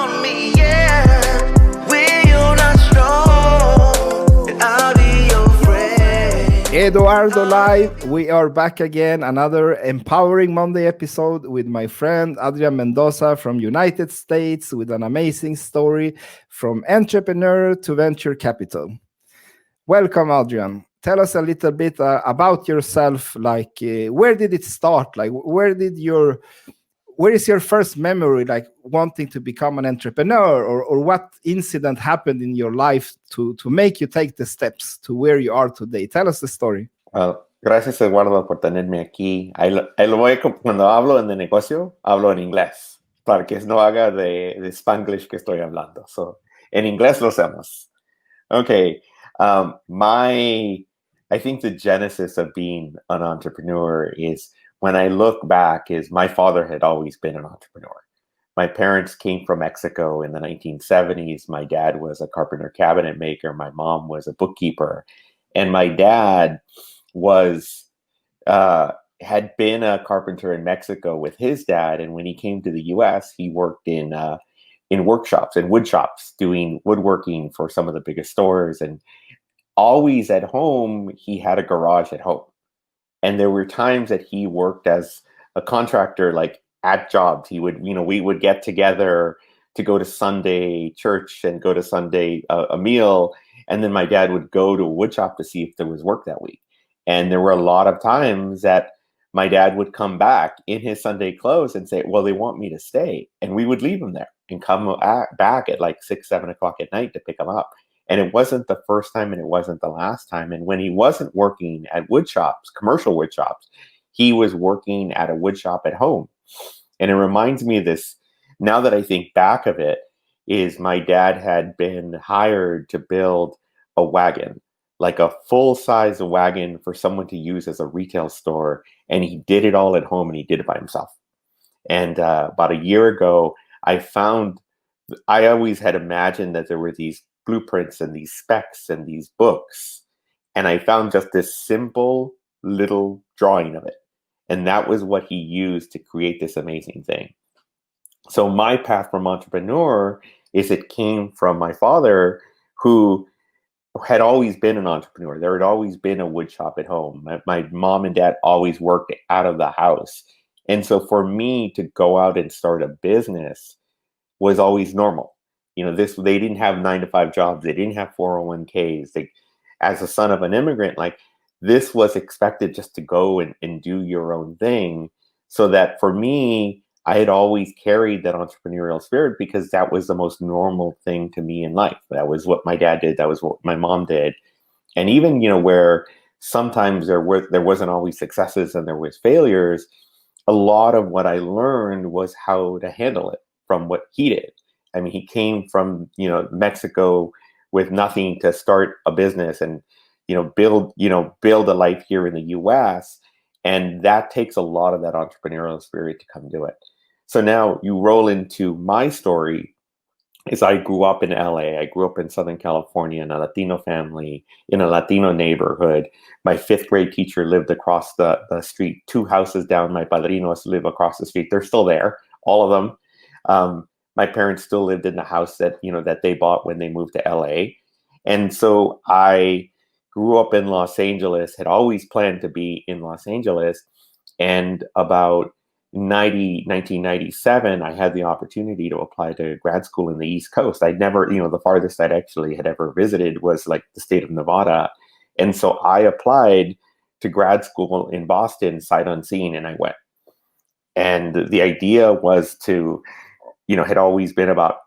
on me, yeah. When you're not strong, and I'll be your friend. Eduardo Live, we are back again. Another Empowering Monday episode with my friend Adrian Mendoza from United States with an amazing story from entrepreneur to venture capital. Welcome, Adrian. Tell us a little bit about yourself. Like, where did it start? Like, where is your first memory, like wanting to become an entrepreneur, or what incident happened in your life to make you take the steps to where you are today? Tell us the story. Gracias, Eduardo, por tenerme aquí. Cuando hablo en el negocio, hablo en inglés, para que no haga de Spanglish que estoy hablando. So, en inglés lo hacemos. Okay. I think the genesis of being an entrepreneur is, when I look back, is my father had always been an entrepreneur. My parents came from Mexico in the 1970s. My dad was a carpenter cabinet maker. My mom was a bookkeeper. And my dad had been a carpenter in Mexico with his dad. And when he came to the US, he worked in workshops and wood shops doing woodworking for some of the biggest stores. And always at home, he had a garage at home. And there were times that he worked as a contractor, like at jobs. We would get together to go to Sunday church and go to Sunday a meal. And then my dad would go to a wood shop to see if there was work that week. And there were a lot of times that my dad would come back in his Sunday clothes and say, well, they want me to stay. And we would leave him there and come back at like 6, 7 o'clock at night to pick him up. And it wasn't the first time and it wasn't the last time. And when he wasn't working at wood shops, commercial wood shops, he was working at a wood shop at home. And it reminds me of this, now that I think back of it, is my dad had been hired to build a wagon, like a full-size wagon for someone to use as a retail store. And he did it all at home, and he did it by himself. And about a year ago, I always had imagined that there were these blueprints and these specs and these books. And I found just this simple little drawing of it. And that was what he used to create this amazing thing. So my path from entrepreneur it came from my father, who had always been an entrepreneur. There had always been a wood shop at home. My mom and dad always worked out of the house. And so for me to go out and start a business was always normal. They didn't have 9-to-5 jobs. They didn't have 401ks. As a son of an immigrant, like, this was expected just to go and do your own thing. So that for me, I had always carried that entrepreneurial spirit because that was the most normal thing to me in life. That was what my dad did. That was what my mom did. And even, where sometimes there wasn't always successes and there was failures, a lot of what I learned was how to handle it from what he did. I mean, he came from, Mexico with nothing to start a business and, build a life here in the US. And that takes a lot of that entrepreneurial spirit to come do it. So now you roll into my story. Is I grew up in LA. I grew up in Southern California in a Latino family, in a Latino neighborhood. My 5th grade teacher lived across the street. 2 houses down, my padrinos live across the street. They're still there, all of them. My parents still lived in the house that they bought when they moved to LA. And so I grew up in Los Angeles, had always planned to be in Los Angeles. And about 1997, I had the opportunity to apply to grad school in the East Coast. I'd never, the farthest I'd actually had ever visited was like the state of Nevada. And so I applied to grad school in Boston, sight unseen, and I went. And the idea was to, had always been about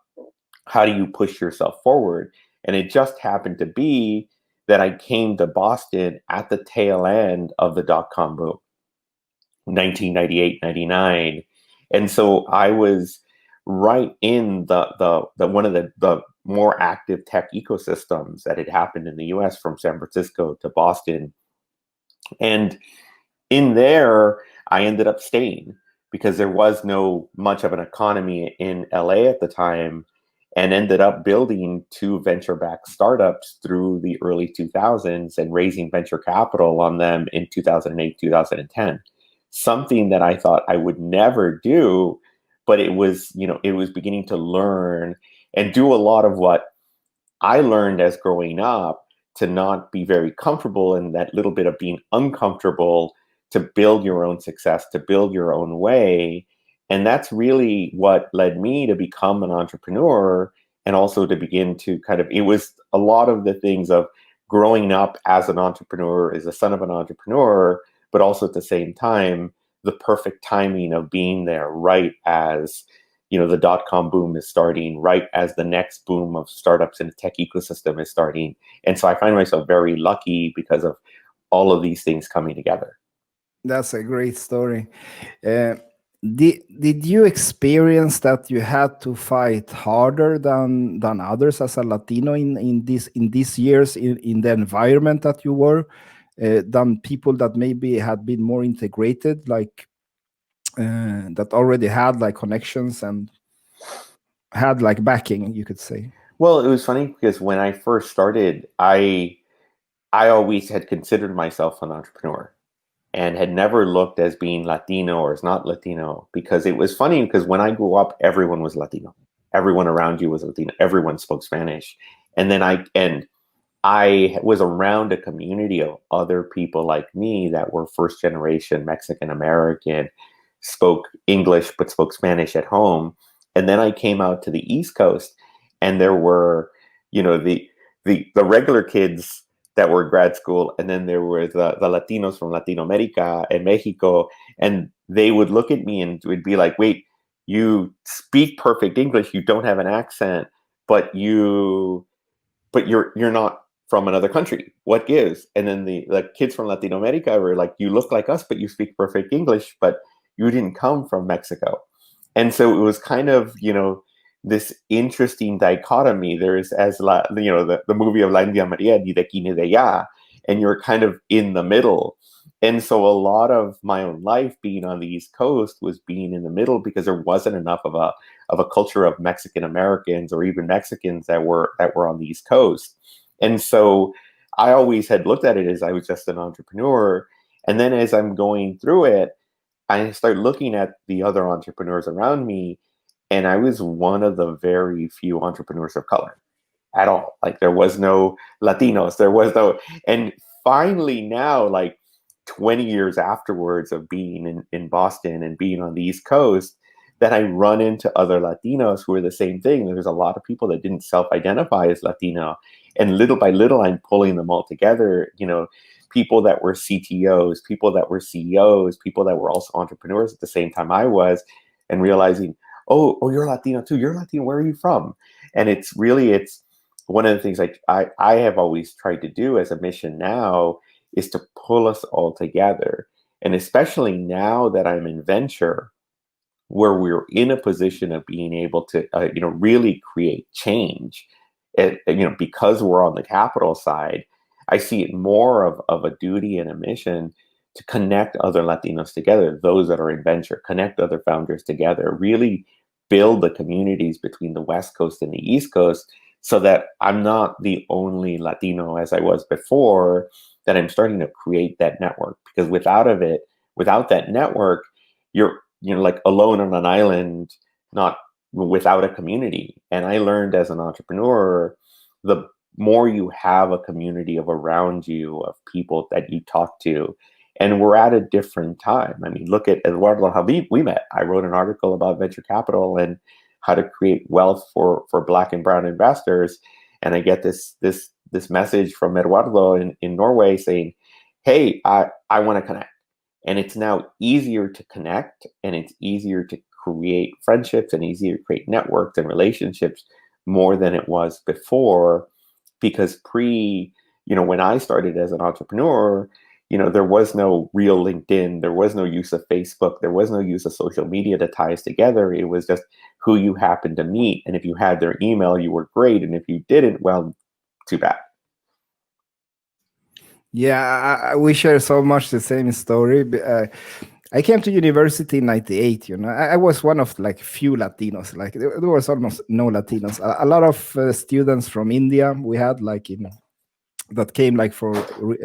how do you push yourself forward? And it just happened to be that I came to Boston at the tail end of the dot-com boom. 1998, 99. And so I was right in the one of the more active tech ecosystems that had happened in the US, from San Francisco to Boston. And in there, I ended up staying because there was no much of an economy in LA at the time, and ended up building 2 venture-backed startups through the early 2000s and raising venture capital on them in 2008, 2010. Something that I thought I would never do, but it was, it was beginning to learn and do a lot of what I learned as growing up, to not be very comfortable in that little bit of being uncomfortable, to build your own success, to build your own way. And that's really what led me to become an entrepreneur, and also to begin to kind of, it was a lot of the things of growing up as an entrepreneur, as a son of an entrepreneur, but also at the same time, the perfect timing of being there right as the dot-com boom is starting, right as the next boom of startups in the tech ecosystem is starting. And so I find myself very lucky because of all of these things coming together. That's a great story. Uh, did you experience that you had to fight harder than others as a Latino in these years in the environment that you were, than people that maybe had been more integrated, like that already had like connections and had like backing, you could say? Well, it was funny because when I first started, I always had considered myself an entrepreneur, and had never looked as being Latino or as not Latino, because it was funny because when I grew up, everyone was Latino. Everyone around you was Latino. Everyone spoke Spanish. And then I was around a community of other people like me that were first generation Mexican American, spoke English but spoke Spanish at home. And then I came out to the East Coast, and there were, the regular kids that were grad school, and then there were the Latinos from Latino America and Mexico, and they would look at me and would be like, "Wait, you speak perfect English, you don't have an accent, but you're not from another country. What gives?" And then the kids from Latino America were like, "You look like us, but you speak perfect English, but you didn't come from Mexico." And so it was kind of, this interesting dichotomy. There's, the movie of La India Maria, ni de aquí ni de allá, and you're kind of in the middle. And so a lot of my own life being on the East Coast was being in the middle, because there wasn't enough of a culture of Mexican Americans or even Mexicans that were on the East Coast. And so I always had looked at it as I was just an entrepreneur. And then as I'm going through it, I start looking at the other entrepreneurs around me, and I was one of the very few entrepreneurs of color at all. Like, there was no Latinos, and finally now, like 20 years afterwards of being in Boston and being on the East Coast, that I run into other Latinos who are the same thing. There's a lot of people that didn't self-identify as Latino, and little by little, I'm pulling them all together. People that were CTOs, people that were CEOs, people that were also entrepreneurs at the same time I was, and realizing, oh, you're Latino too. You're Latino. Where are you from? And it's one of the things I have always tried to do as a mission now, is to pull us all together. And especially now that I'm in venture, where we're in a position of being able to, really create change, because we're on the capital side, I see it more of a duty and a mission to connect other Latinos together, those that are in venture, connect other founders together, really build the communities between the West Coast and the East Coast, so that I'm not the only Latino as I was before, that I'm starting to create that network. Because without that network, you're like alone on an island, not without a community. And I learned as an entrepreneur, the more you have a community of around you, of people that you talk to, and we're at a different time. I mean, look at Eduardo, how we met. I wrote an article about venture capital and how to create wealth for Black and brown investors, and I get this message from Eduardo in Norway saying, "Hey, I want to connect." And it's now easier to connect, and it's easier to create friendships, and easier to create networks and relationships more than it was before. Because when I started as an entrepreneur, there was no real LinkedIn, there was no use of Facebook, there was no use of social media to tie us together. It was just who you happened to meet. And if you had their email, you were great. And if you didn't, well, too bad. Yeah, we share so much the same story. I came to university in '98. I was one of like few Latinos. Like there was almost no Latinos. A lot of students from India we had, like that came like for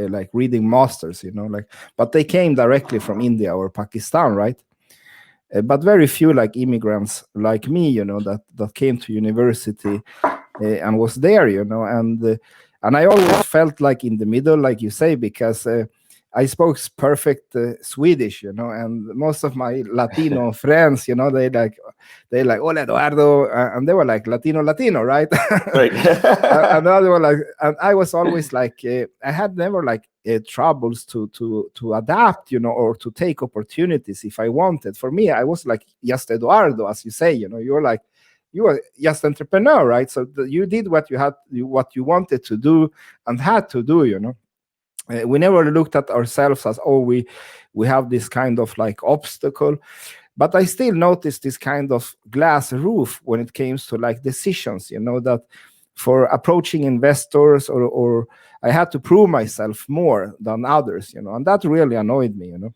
like reading masters. Like, but they came directly from India or Pakistan, right? but very few like immigrants like me, that came to university and was there, and I always felt like in the middle, like you say, because I spoke perfect Swedish, and most of my Latino friends, they like, "Hola, Eduardo," and they were like Latino, right? Right. And the other one, like, and I was always like, I had never like troubles to adapt, or to take opportunities if I wanted. For me, I was like just Eduardo, as you say, you were just entrepreneur, right? So you did what what you wanted to do and had to do, we never looked at ourselves as, oh, we have this kind of like obstacle. But I still noticed this kind of glass roof when it comes to like decisions, that for approaching investors, or I had to prove myself more than others, and that really annoyed me. And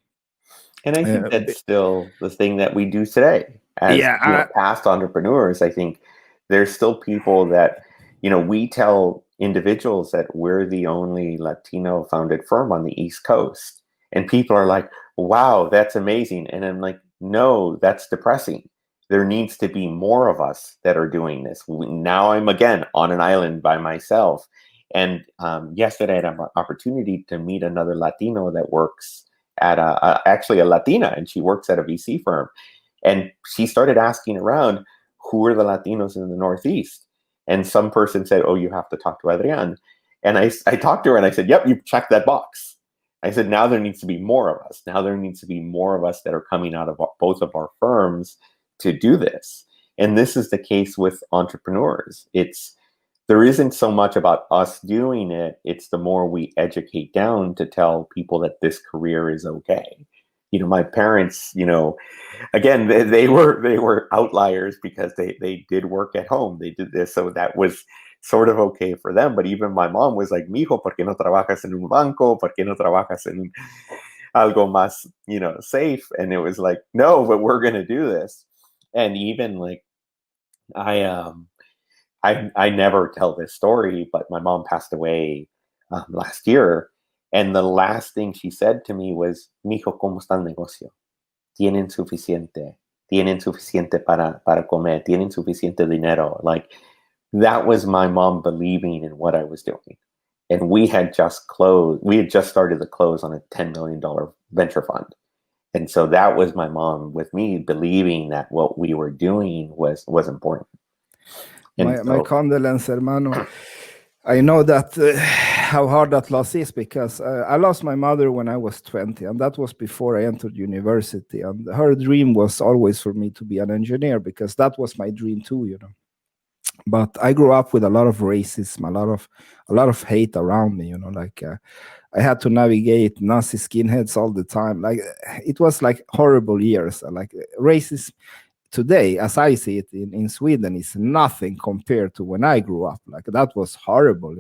I think that's still the thing that we do today as Yeah, past entrepreneurs. I think there's still people that, we tell individuals that we're the only Latino founded firm on the East Coast. And people are like, wow, that's amazing. And I'm like, no, that's depressing. There needs to be more of us that are doing this. Now I'm again on an island by myself. And yesterday I had an opportunity to meet another Latino that works at actually a Latina, and she works at a VC firm. And she started asking around, who are the Latinos in the Northeast? And some person said, oh, you have to talk to Adrian. And I talked to her and I said, yep, you've checked that box. I said, now there needs to be more of us. Now there needs to be more of us that are coming out of both of our firms to do this. And this is the case with entrepreneurs. There isn't so much about us doing it. It's the more we educate down to tell people that this career is okay. My parents, again, they were outliers because they did work at home. They did this, so that was sort of okay for them. But even my mom was like, "Mijo, ¿por qué no trabajas en un banco? ¿Por qué no trabajas en algo más, safe?" And it was like, "No, but we're gonna do this." And even like, I never tell this story, but my mom passed away last year, and the last thing she said to me was, "Mijo, ¿cómo está el negocio? Tienen suficiente para comer, tienen suficiente dinero." Like, that was my mom believing in what I was doing. And we had just started to close on a $10 million venture fund. And so that was my mom with me believing that what we were doing was important. My condolences, hermano. I know that how hard that loss is, because I lost my mother when I was 20, and that was before I entered university. And her dream was always for me to be an engineer, because that was my dream too, But I grew up with a lot of racism, a lot of hate around me, like I had to navigate Nazi skinheads all the time. Like, it was like horrible years. Like, racism today, as I see it in Sweden, is nothing compared to when I grew up. Like, that was horrible,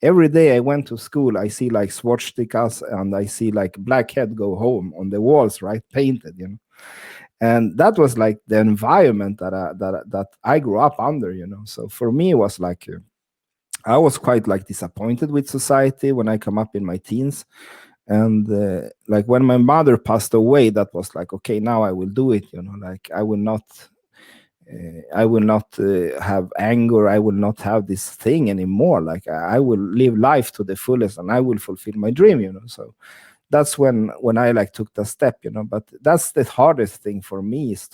Every day I went to school, I see like swastikas, and I see like black head go home on the walls, right, painted, And that was like the environment that I grew up under, So for me, it was like I was quite like disappointed with society when I come up in my teens. And like when my mother passed away, that was like, okay, now I will do it, like I will not have anger. I will not have this thing anymore. Like, I will live life to the fullest, and I will fulfill my dream, So that's when I like took the step, But that's the hardest thing for me, is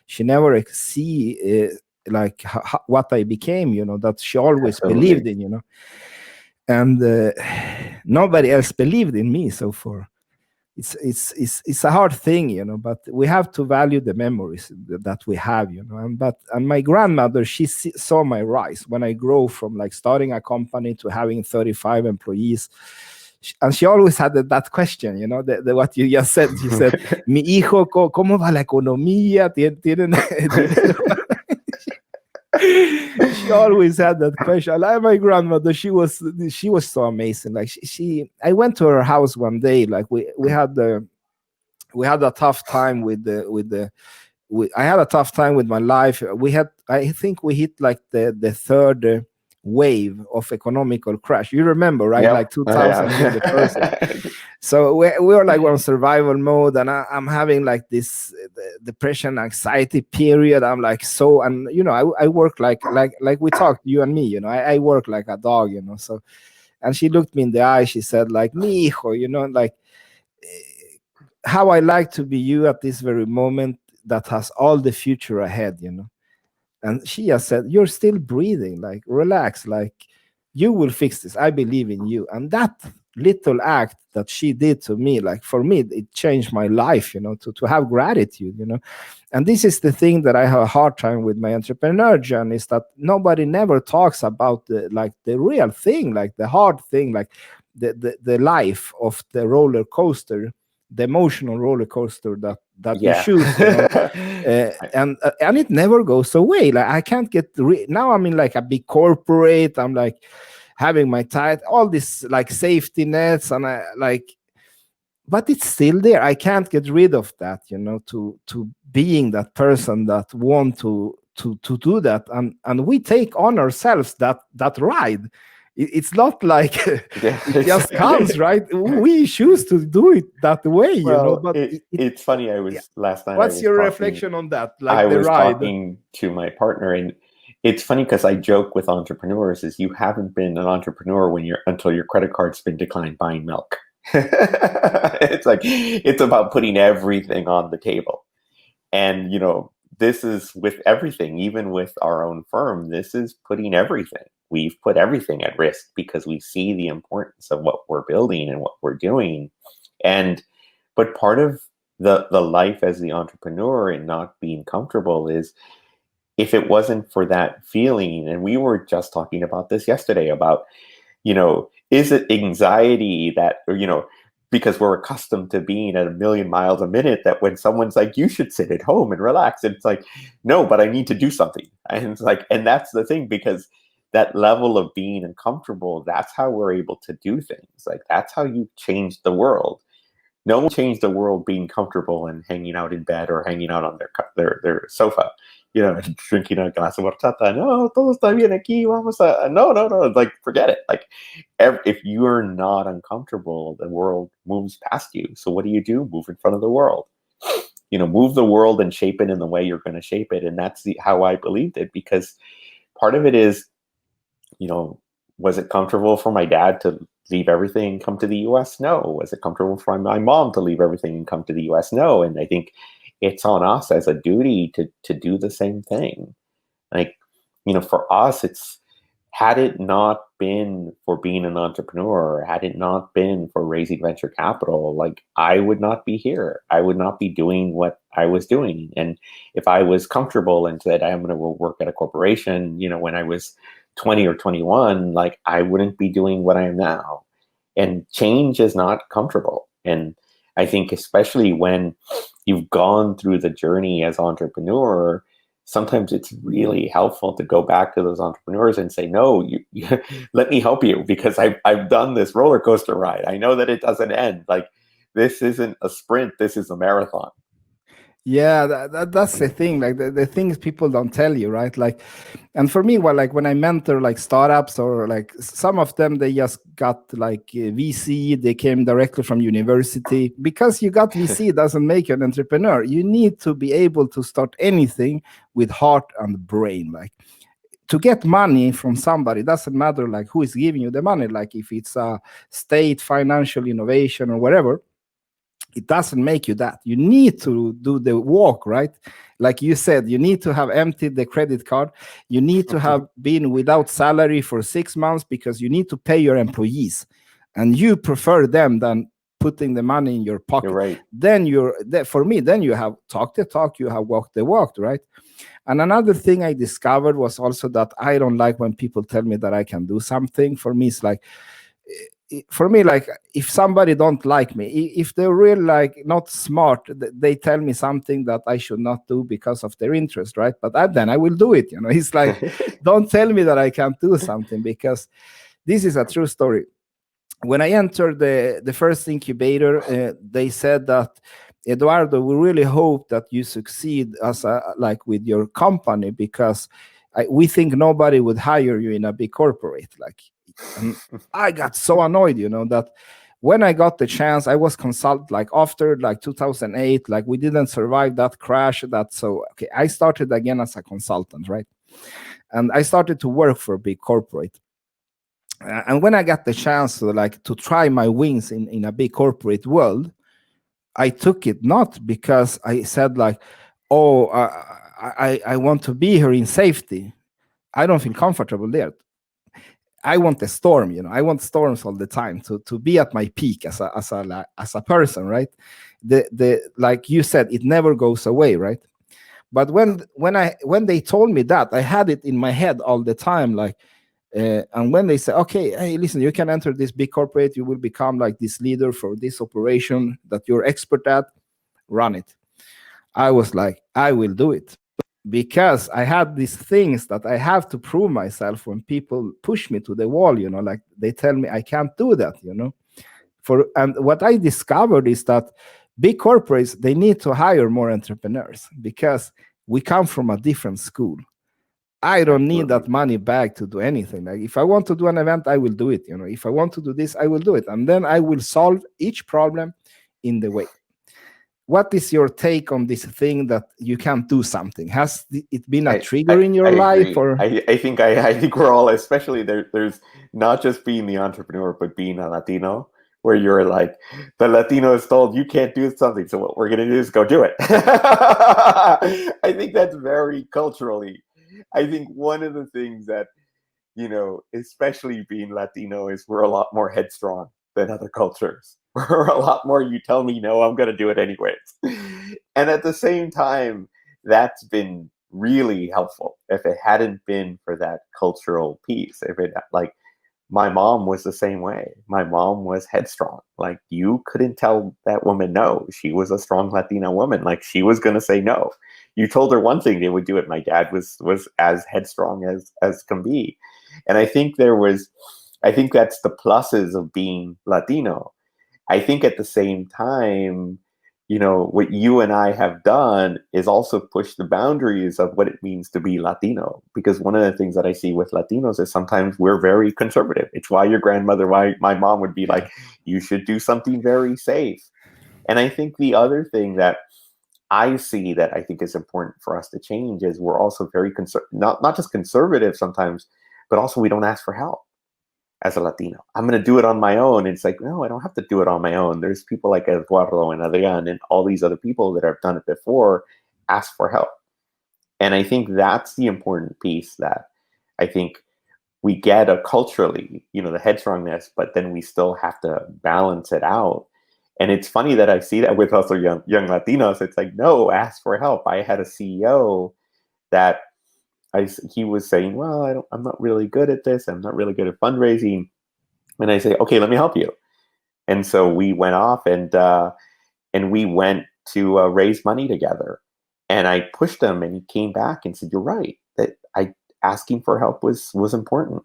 she never see like what I became, that she always believed in, And nobody else believed in me. So it's a hard thing, but we have to value the memories that we have, And my grandmother, she saw my rise when I grow from like starting a company to having 35 employees. And she always had that question, what you just said. She said, "Mi hijo, ¿cómo va la economía? ¿Tienen dinero?" She always had that question. Like my grandmother, she was so amazing. Like, I went to her house one day. Like, we had a tough time I had a tough time with my life. I think we hit like the third wave of economical crash. You remember, right? Yep. Like 2000, the first. So we were like on survival mode, and I'm having like this depression, anxiety period. I'm like, so, and I work like we talked, you and me, I work like a dog, so. And she looked me in the eye, she said like, mi hijo, like, how I like to be you at this very moment that has all the future ahead, And she just said, you're still breathing, like, relax, like, you will fix this. I believe in you. And that little act that she did to me, like, for me, it changed my life, to have gratitude, And this is the thing that I have a hard time with my entrepreneur journey, is that nobody never talks about the real thing, like the hard thing, like the life of the roller coaster, the emotional roller coaster that you Yeah. choose, and it never goes away. Like, I can't get now. I'm in like a big corporate. I'm like having my all this like safety nets, and I like, but it's still there. I can't get rid of that, to being that person that want to do that, and we take on ourselves that ride. It's not like Yeah, it just comes, exactly. right? We choose to do it that way, Well, but it's funny. yeah. Last night What's your reflection on that, I like the was ride? talking to my partner, and it's funny because I joke with entrepreneurs is you haven't been an entrepreneur until your credit card's been declined buying milk. It's like, it's about putting everything on the table. And, this is with everything, even with our own firm, this is putting everything. We've put everything at risk because we see the importance of what we're building and what we're doing. But part of the life as the entrepreneur and not being comfortable is, if it wasn't for that feeling, and we were just talking about this yesterday about, is it anxiety that, or, because we're accustomed to being at 1,000,000 miles a minute, that when someone's like, you should sit at home and relax, it's like, no, but I need to do something. And it's like, and that's the thing, because that level of being uncomfortable, that's how we're able to do things. Like, that's how you change the world. No one changed the world being comfortable and hanging out in bed or hanging out on their sofa, and drinking a glass of horchata. No, todo está bien aquí. Vamos a. No, no, no. Like, forget it. Like, if you are not uncomfortable, the world moves past you. So what do? Move in front of the world. Move the world and shape it in the way you're going to shape it. And that's how I believed it, because part of it is, was it comfortable for my dad to leave everything and come to the US? No. Was it comfortable for my mom to leave everything and come to the US? No. And I think it's on us as a duty to do the same thing. Like, for us, had it not been for being an entrepreneur, had it not been for raising venture capital, like, I would not be here. I would not be doing what I was doing. And if I was comfortable and said, I'm going to work at a corporation, when I was 20 or 21, like, I wouldn't be doing what I am now. And change is not comfortable. And I think especially when you've gone through the journey as entrepreneur, sometimes it's really helpful to go back to those entrepreneurs and say, no, you let me help you, because I've done this roller coaster ride. I know that it doesn't end. Like, this isn't a sprint, this is a marathon. Yeah, that's the thing, like the things people don't tell you, right? Like, and for me, well, like when I mentor like startups, or like some of them, they just got like VC, they came directly from university. Because you got VC doesn't make you an entrepreneur. You need to be able to start anything with heart and brain. Like, to get money from somebody, doesn't matter like who is giving you the money, like if it's a state financial innovation or whatever, it doesn't make you that. You need to do the walk, right? Like you said, you need to have emptied the credit card. You need to have been without salary for 6 months, because you need to pay your employees, and you prefer them than putting the money in your pocket. You're right. Then for me, then you have talked the talk, you have walked the walk, right? And another thing I discovered was also that I don't like when people tell me that I can do something. For me, it's like, like, if somebody don't like me, if they're real like not smart, they tell me something that I should not do because of their interest, right? But then I will do it. It's like, don't tell me that I can't do something, because this is a true story. When I entered the first incubator, they said that, Eduardo, we really hope that you succeed like with your company, because we think nobody would hire you in a big corporate. Like, and I got so annoyed, that when I got the chance, I was consulted like after like 2008, like we didn't survive that crash. So okay, I started again as a consultant, right? And I started to work for a big corporate. And when I got the chance to try my wings in a big corporate world, I took it not because I said like, oh, I want to be here in safety. I don't feel comfortable there. I want a storm, I want storms all the time to be at my peak as a person, right? The like you said, it never goes away, right? But when they told me that, I had it in my head all the time, like, and when they say, okay, hey, listen, you can enter this big corporate, you will become like this leader for this operation that you're expert at, run it. I was like, I will do it, because I had these things that I have to prove myself when people push me to the wall, like they tell me I can't do that, and what I discovered is that big corporates, they need to hire more entrepreneurs because we come from a different school. I don't need that money back to do anything. Like if I want to do an event, I will do it. If I want to do this, I will do it. And then I will solve each problem in the way. What is your take on this thing that you can't do something? Has it been a trigger in your life? Or I think we're all, especially there's not just being the entrepreneur, but being a Latino, where you're like, the Latino is told you can't do something, so what we're going to do is go do it. I think that's very culturally. I think one of the things that, especially being Latino, is we're a lot more headstrong than other cultures. We're a lot more, you tell me no, I'm going to do it anyways. And at the same time, that's been really helpful. If it hadn't been for that cultural piece, if it, like, my mom was the same way. My mom was headstrong. Like, you couldn't tell that woman no. She was a strong Latina woman. Like, she was going to say no. You told her one thing, they would do it. My dad was as headstrong as can be. And I think that's the pluses of being Latino. I think at the same time, what you and I have done is also push the boundaries of what it means to be Latino. Because one of the things that I see with Latinos is sometimes we're very conservative. It's why my mom would be like, you should do something very safe. And I think the other thing that I see that I think is important for us to change is we're also very not just conservative sometimes, but also we don't ask for help. As a Latino, I'm going to do it on my own. It's like, no, I don't have to do it on my own. There's people like Eduardo and Adrian and all these other people that have done it before, ask for help. And I think that's the important piece that I think we get culturally, the headstrongness, but then we still have to balance it out. And it's funny that I see that with also young Latinos. It's like, no, ask for help. I had a CEO that he was saying, well, I'm not really good at this. I'm not really good at fundraising. And I say, okay, let me help you. And so we went off and we went to raise money together. And I pushed him, and he came back and said, you're right, that asking for help was important.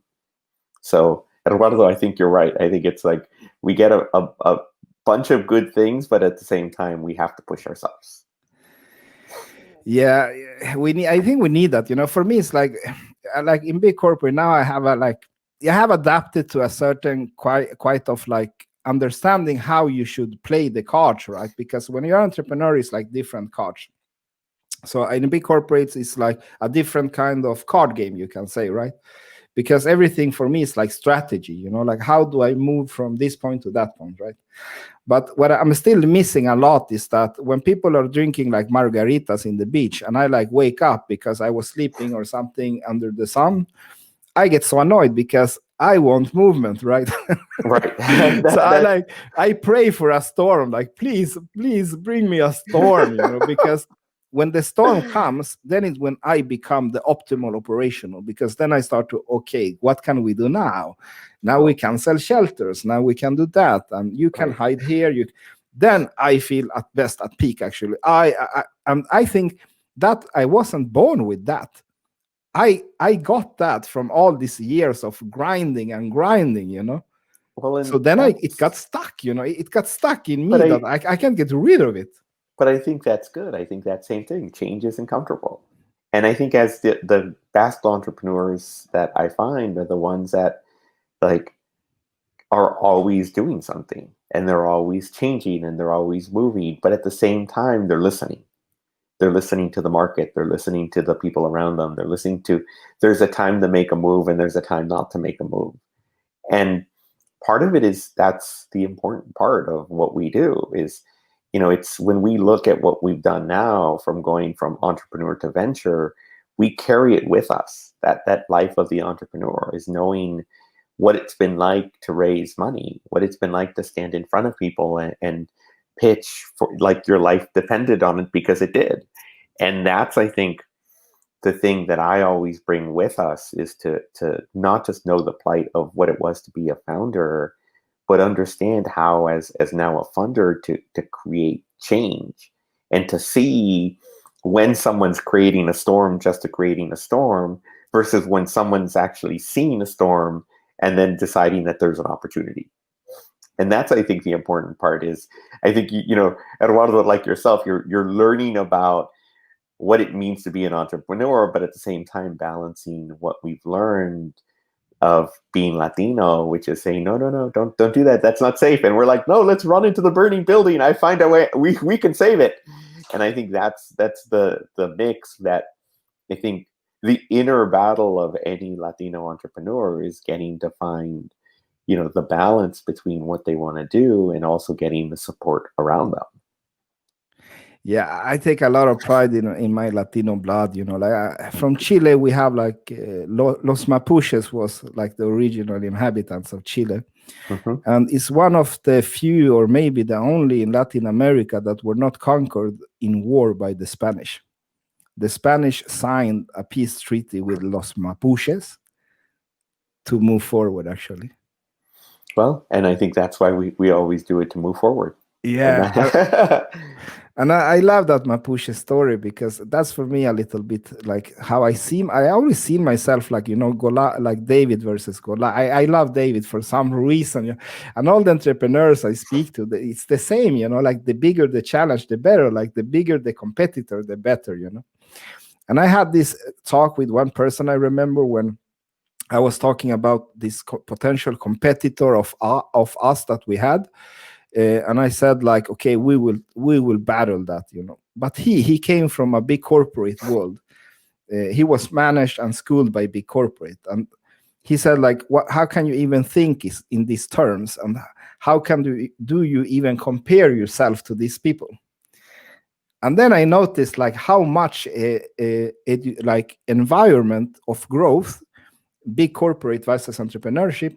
So Eduardo, I think you're right. I think it's like we get a bunch of good things, but at the same time, we have to push ourselves. Yeah, I think we need that. For me, it's like in big corporate now, I have adapted to a certain quite of like understanding how you should play the cards, right? Because when you're an entrepreneur, it's like different cards. So in big corporates, it's like a different kind of card game, you can say, right? Because everything for me is like strategy, like how do I move from this point to that point, right? But what I'm still missing a lot is that when people are drinking like margaritas in the beach and I like wake up because I was sleeping or something under the sun, I get so annoyed because I want movement, right? Right. So I pray for a storm, like please bring me a storm, because when the storm comes, then it's when I become the optimal operational, because then I start to, okay, what can we do now? Now we can sell shelters. Now we can do that. And you can hide here. Then I feel at best at peak, actually. I think that I wasn't born with that. I got that from all these years of grinding, Well, so then it got stuck, it got stuck in me that I can't get rid of it. But I think that's good. I think that same thing. Change isn't comfortable. And I think as the best entrepreneurs that I find are the ones that like are always doing something, and they're always changing, and they're always moving, but at the same time they're listening. They're listening to the market, they're listening to the people around them, they're listening to, there's a time to make a move and there's a time not to make a move. And part of it is, that's the important part of what we do is, it's when we look at what we've done now, from going from entrepreneur to venture, we carry it with us. That life of the entrepreneur is knowing what it's been like to raise money, what it's been like to stand in front of people and pitch for, like, your life depended on it, because it did. And that's, I think, the thing that I always bring with us is to not just know the plight of what it was to be a founder, but understand how, as now a funder, to create change, and to see when someone's creating a storm just to creating a storm, versus when someone's actually seeing a storm and then deciding that there's an opportunity. And that's, I think, the important part is, I think, Eduardo, like yourself, you're learning about what it means to be an entrepreneur, but at the same time balancing what we've learned of being Latino, which is saying, no, no, no, don't do that. That's not safe. And we're like, no, let's run into the burning building. I find a way. We can save it. And I think that's the mix that, I think, the inner battle of any Latino entrepreneur is getting to find, the balance between what they want to do and also getting the support around them. Yeah, I take a lot of pride in my Latino blood. Like from Chile, we have like Los Mapuches was like the original inhabitants of Chile. Mm-hmm. And it's one of the few, or maybe the only in Latin America, that were not conquered in war by the Spanish. The Spanish signed a peace treaty with Los Mapuches to move forward, actually. Well, and I think that's why we always do it, to move forward. Yeah. And I love that Mapuche story, because that's for me a little bit like how I always seen myself like, like David versus Goliath. I love David for some reason. And all the entrepreneurs I speak to, it's the same, like the bigger the challenge, the better, like the bigger the competitor, the better, And I had this talk with one person, I remember, when I was talking about this potential competitor of us that we had. And I said, like, okay, we will battle that, But he came from a big corporate world. He was managed and schooled by big corporate, and he said, like, how can you even think in these terms, and how can do you even compare yourself to these people? And then I noticed like how much like environment of growth, big corporate versus entrepreneurship,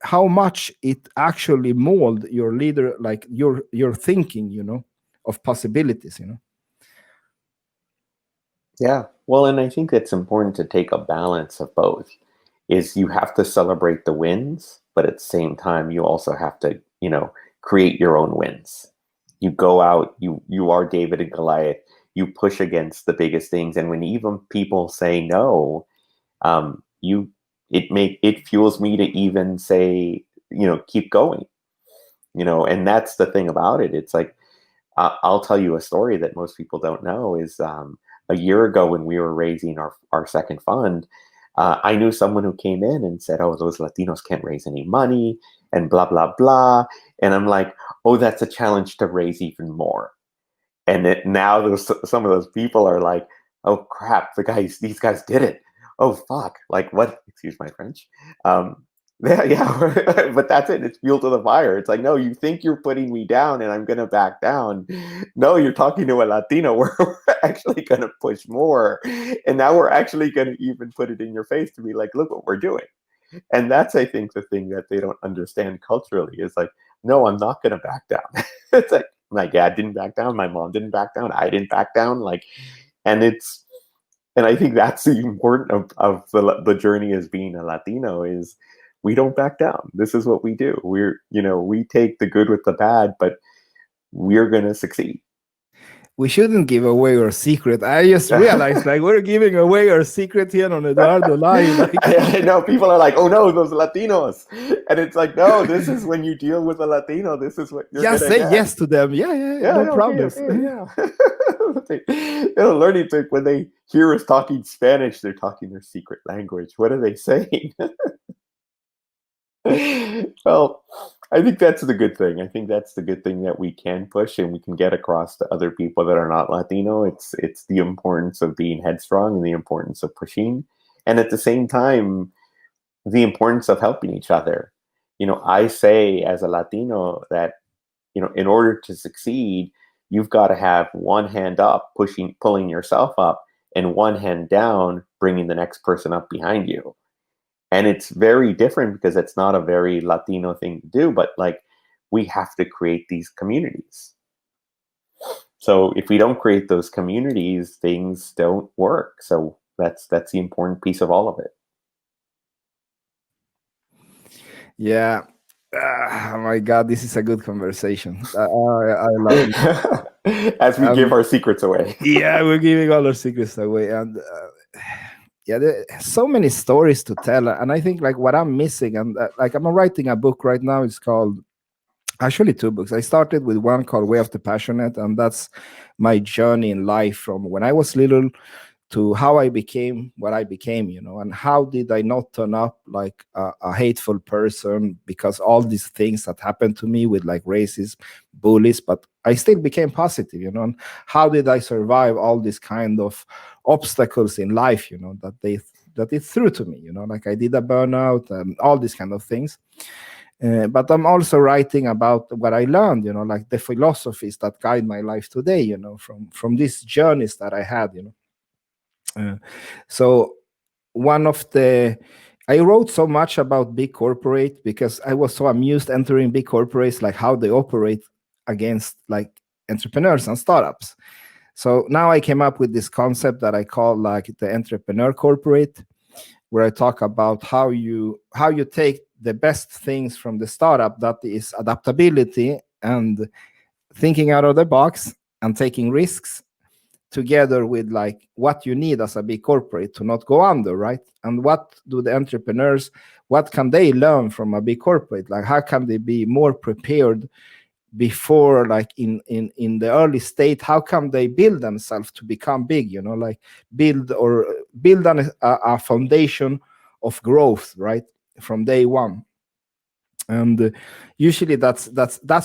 how much it actually mold your leader, like your thinking, of possibilities. Yeah. Well, and I think it's important to take a balance of both. Is you have to celebrate the wins, but at the same time, you also have to, create your own wins. You go out, you are David and Goliath. You push against the biggest things, and when even people say no, it fuels me to even say, keep going. And that's the thing about it. It's like, I'll tell you a story that most people don't know is, a year ago when we were raising our second fund, I knew someone who came in and said, oh, those Latinos can't raise any money and blah, blah, blah. And I'm like, oh, that's a challenge to raise even more. And now some of those people are like, oh, crap, these guys did it. Oh, fuck. Like, what? Excuse my French. Yeah, but that's it. It's fuel to the fire. It's like, no, you think you're putting me down and I'm going to back down. No, you're talking to a Latino. We're actually going to push more. And now we're actually going to even put it in your face to be like, look what we're doing. And that's, I think, the thing that they don't understand culturally is like, no, I'm not going to back down. It's like, my dad didn't back down. My mom didn't back down. I didn't back down. Like, and I think that's the important of the journey as being a Latino is we don't back down. This is what we do. We take the good with the bad, but we're going to succeed. We shouldn't give away our secret. I just realized like we're giving away our secret here on Eduardo.live. Like, I know people are like, oh no, those Latinos. And it's like, no, this is when you deal with a Latino. This is what you're just say get. Yes to them. Yeah, no problems. Okay, yeah. They're learning to, when they hear us talking Spanish, they're talking their secret language. What are they saying? Well, I think that's the good thing. I think that's the good thing that we can push and we can get across to other people that are not Latino. It's the importance of being headstrong and the importance of pushing, and at the same time, the importance of helping each other. I say as a Latino that, in order to succeed, you've got to have one hand up, pulling yourself up, and one hand down, bringing the next person up behind you. And it's very different because it's not a very Latino thing to do, but like we have to create these communities. So if we don't create those communities, things don't work. So that's the important piece of all of it. Yeah. Oh my God, this is a good conversation. I love it. As we give our secrets away. Yeah, we're giving all our secrets away, and yeah, there are so many stories to tell, and I think like what I'm missing, and like I'm writing a book right now. It's called, actually two books. I started with one called Way of the Passionate, and that's my journey in life from when I was little to how I became what I became, and how did I not turn up like a hateful person because all these things that happened to me with like racism, bullies, but I still became positive, and how did I survive all these kind of obstacles in life, that it threw to me, like I did a burnout and all these kind of things. But I'm also writing about what I learned, like the philosophies that guide my life today, from these journeys that I had, so one of the I wrote so much about big corporate because I was so amused entering big corporates, like how they operate against like entrepreneurs and startups. So now I came up with this concept that I call like the entrepreneur corporate, where I talk about how you take the best things from the startup, that is adaptability and thinking out of the box and taking risks, together with like what you need as a big corporate to not go under, right? And what do the entrepreneurs, what can they learn from a big corporate? Like how can they be more prepared before, like in the early state? How can they build themselves to become big, like build a foundation of growth, right, from day one? And usually that's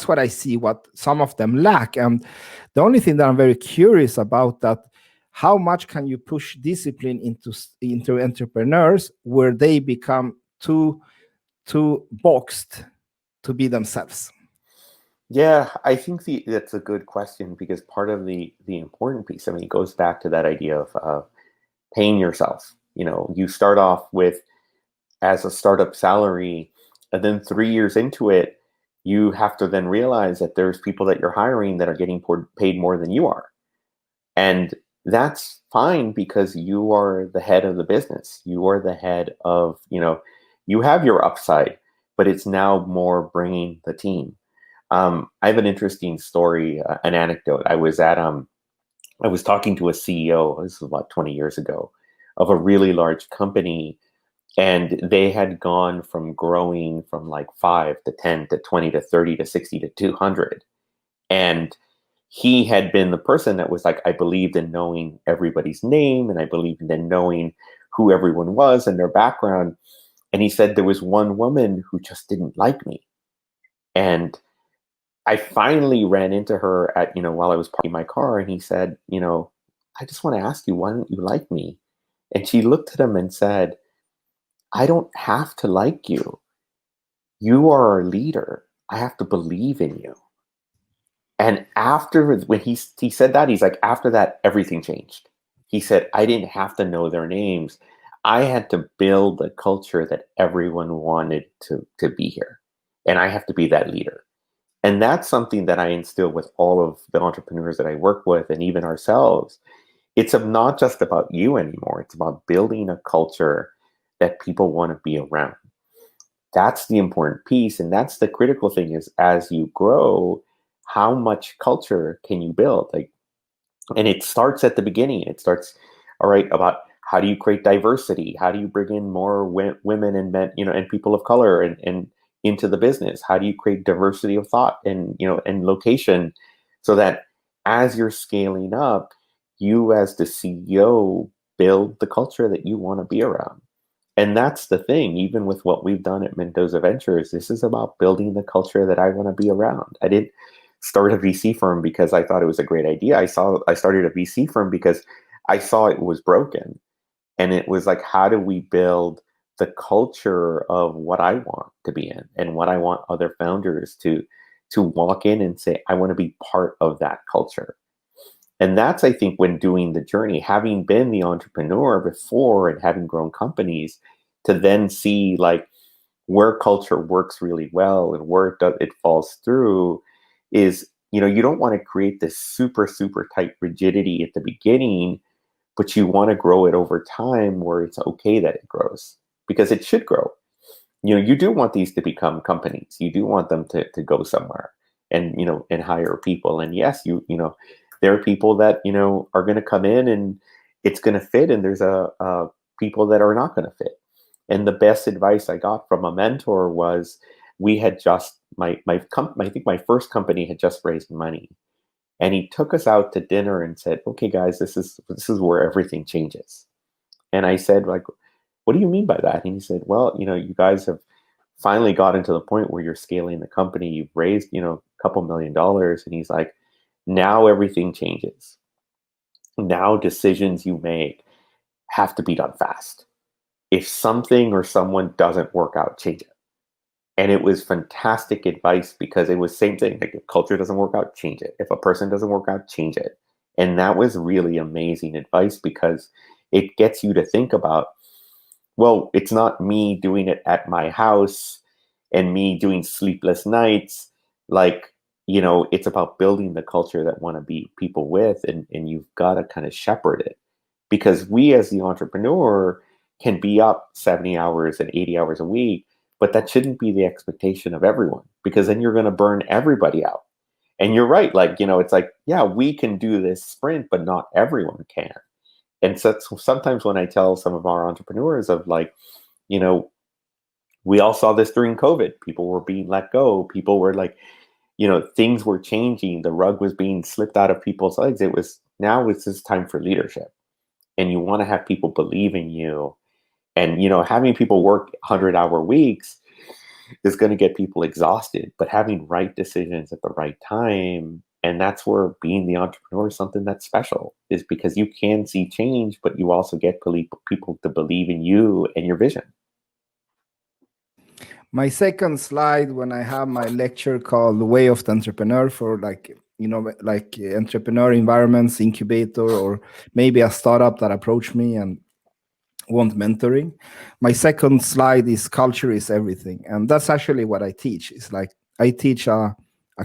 what I see what some of them lack. And the only thing that I'm very curious about, that how much can you push discipline into entrepreneurs where they become too boxed to be themselves? Yeah, I think that's a good question because part of the important piece, I mean, it goes back to that idea of paying yourself. You start off with as a startup salary, and then 3 years into it, you have to then realize that there's people that you're hiring that are getting paid more than you are. And that's fine because you are the head of the business. You are the head of, you have your upside, but it's now more bringing the team. I have an interesting story, an anecdote. I was talking to a CEO, this was about 20 years ago, of a really large company, and they had gone from growing from like 5 to 10 to 20 to 30 to 60 to 200. And he had been the person that was like, I believed in knowing everybody's name and I believed in knowing who everyone was and their background. And he said there was one woman who just didn't like me. And I finally ran into her at, while I was parking my car, and he said, I just want to ask you, why don't you like me? And she looked at him and said, I don't have to like you. You are our leader. I have to believe in you. And after, when he said that, he's like, after that, everything changed. He said, I didn't have to know their names. I had to build a culture that everyone wanted to be here. And I have to be that leader. And that's something that I instill with all of the entrepreneurs that I work with and even ourselves. It's not just about you anymore. It's about building a culture that people want to be around. That's the important piece. And that's the critical thing, is as you grow, how much culture can you build? And it starts at the beginning. It starts, all right, about how do you create diversity? How do you bring in more women and men, and people of color and into the business? How do you create diversity of thought and, and location, so that as you're scaling up, you as the CEO build the culture that you want to be around? And that's the thing, even with what we've done at Mendoza Ventures, this is about building the culture that I want to be around. I didn't start a VC firm because I thought it was a great idea. I started a VC firm because I saw it was broken. And it was like, how do we build the culture of what I want to be in and what I want other founders to walk in and say, I want to be part of that culture. And that's, I think, when doing the journey, having been the entrepreneur before and having grown companies, to then see like where culture works really well and where it falls through is, you don't want to create this super, super tight rigidity at the beginning, but you want to grow it over time where it's okay that it grows, because it should grow. You do want these to become companies. You do want them to go somewhere and, and hire people. And yes, there are people that, are going to come in and it's going to fit. And there's people that are not going to fit. And the best advice I got from a mentor was, we had just, I think my first company had just raised money. And he took us out to dinner and said, okay, guys, this is where everything changes. And I said, like, what do you mean by that? And he said, well, you guys have finally gotten to the point where you're scaling the company. You've raised, a couple $1 million. And he's like, now everything changes. Now decisions you make have to be done fast. If something or someone doesn't work out, change it. And it was fantastic advice, because it was same thing. Like, if culture doesn't work out, change it. If a person doesn't work out, change it. And that was really amazing advice, because it gets you to think about, well, it's not me doing it at my house and me doing sleepless nights. Like, it's about building the culture that want to be people with, and you've got to kind of shepherd it, because we as the entrepreneur can be up 70 hours and 80 hours a week, but that shouldn't be the expectation of everyone, because then you're going to burn everybody out. And you're right. Like, it's like, yeah, we can do this sprint, but not everyone can. And so sometimes when I tell some of our entrepreneurs of like, we all saw this during COVID, people were being let go. People were like, things were changing. The rug was being slipped out of people's legs. Now it's this time for leadership. And you want to have people believe in you. And, having people work 100-hour weeks is going to get people exhausted, but having right decisions at the right time. And that's where being the entrepreneur is something that's special, is because you can see change, but you also get people to believe in you and your vision. My second slide, when I have my lecture called The Way of the Entrepreneur, for like entrepreneur environments, incubator, or maybe a startup that approached me and want mentoring. My second slide is culture is everything. And that's actually what I teach. It's like I teach a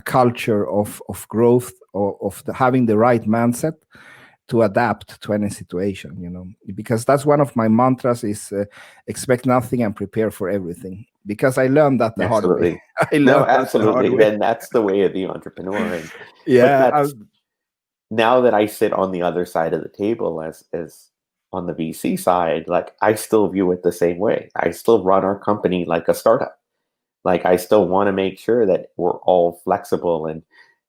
culture of growth, or of having the right mindset to adapt to any situation, because that's one of my mantras is expect nothing and prepare for everything. Because I learned that the hard way. Absolutely. Then that's the way of the entrepreneur. And, yeah. but now that I sit on the other side of the table as on the VC side, like, I still view it the same way. I still run our company like a startup. Like, I still want to make sure that we're all flexible and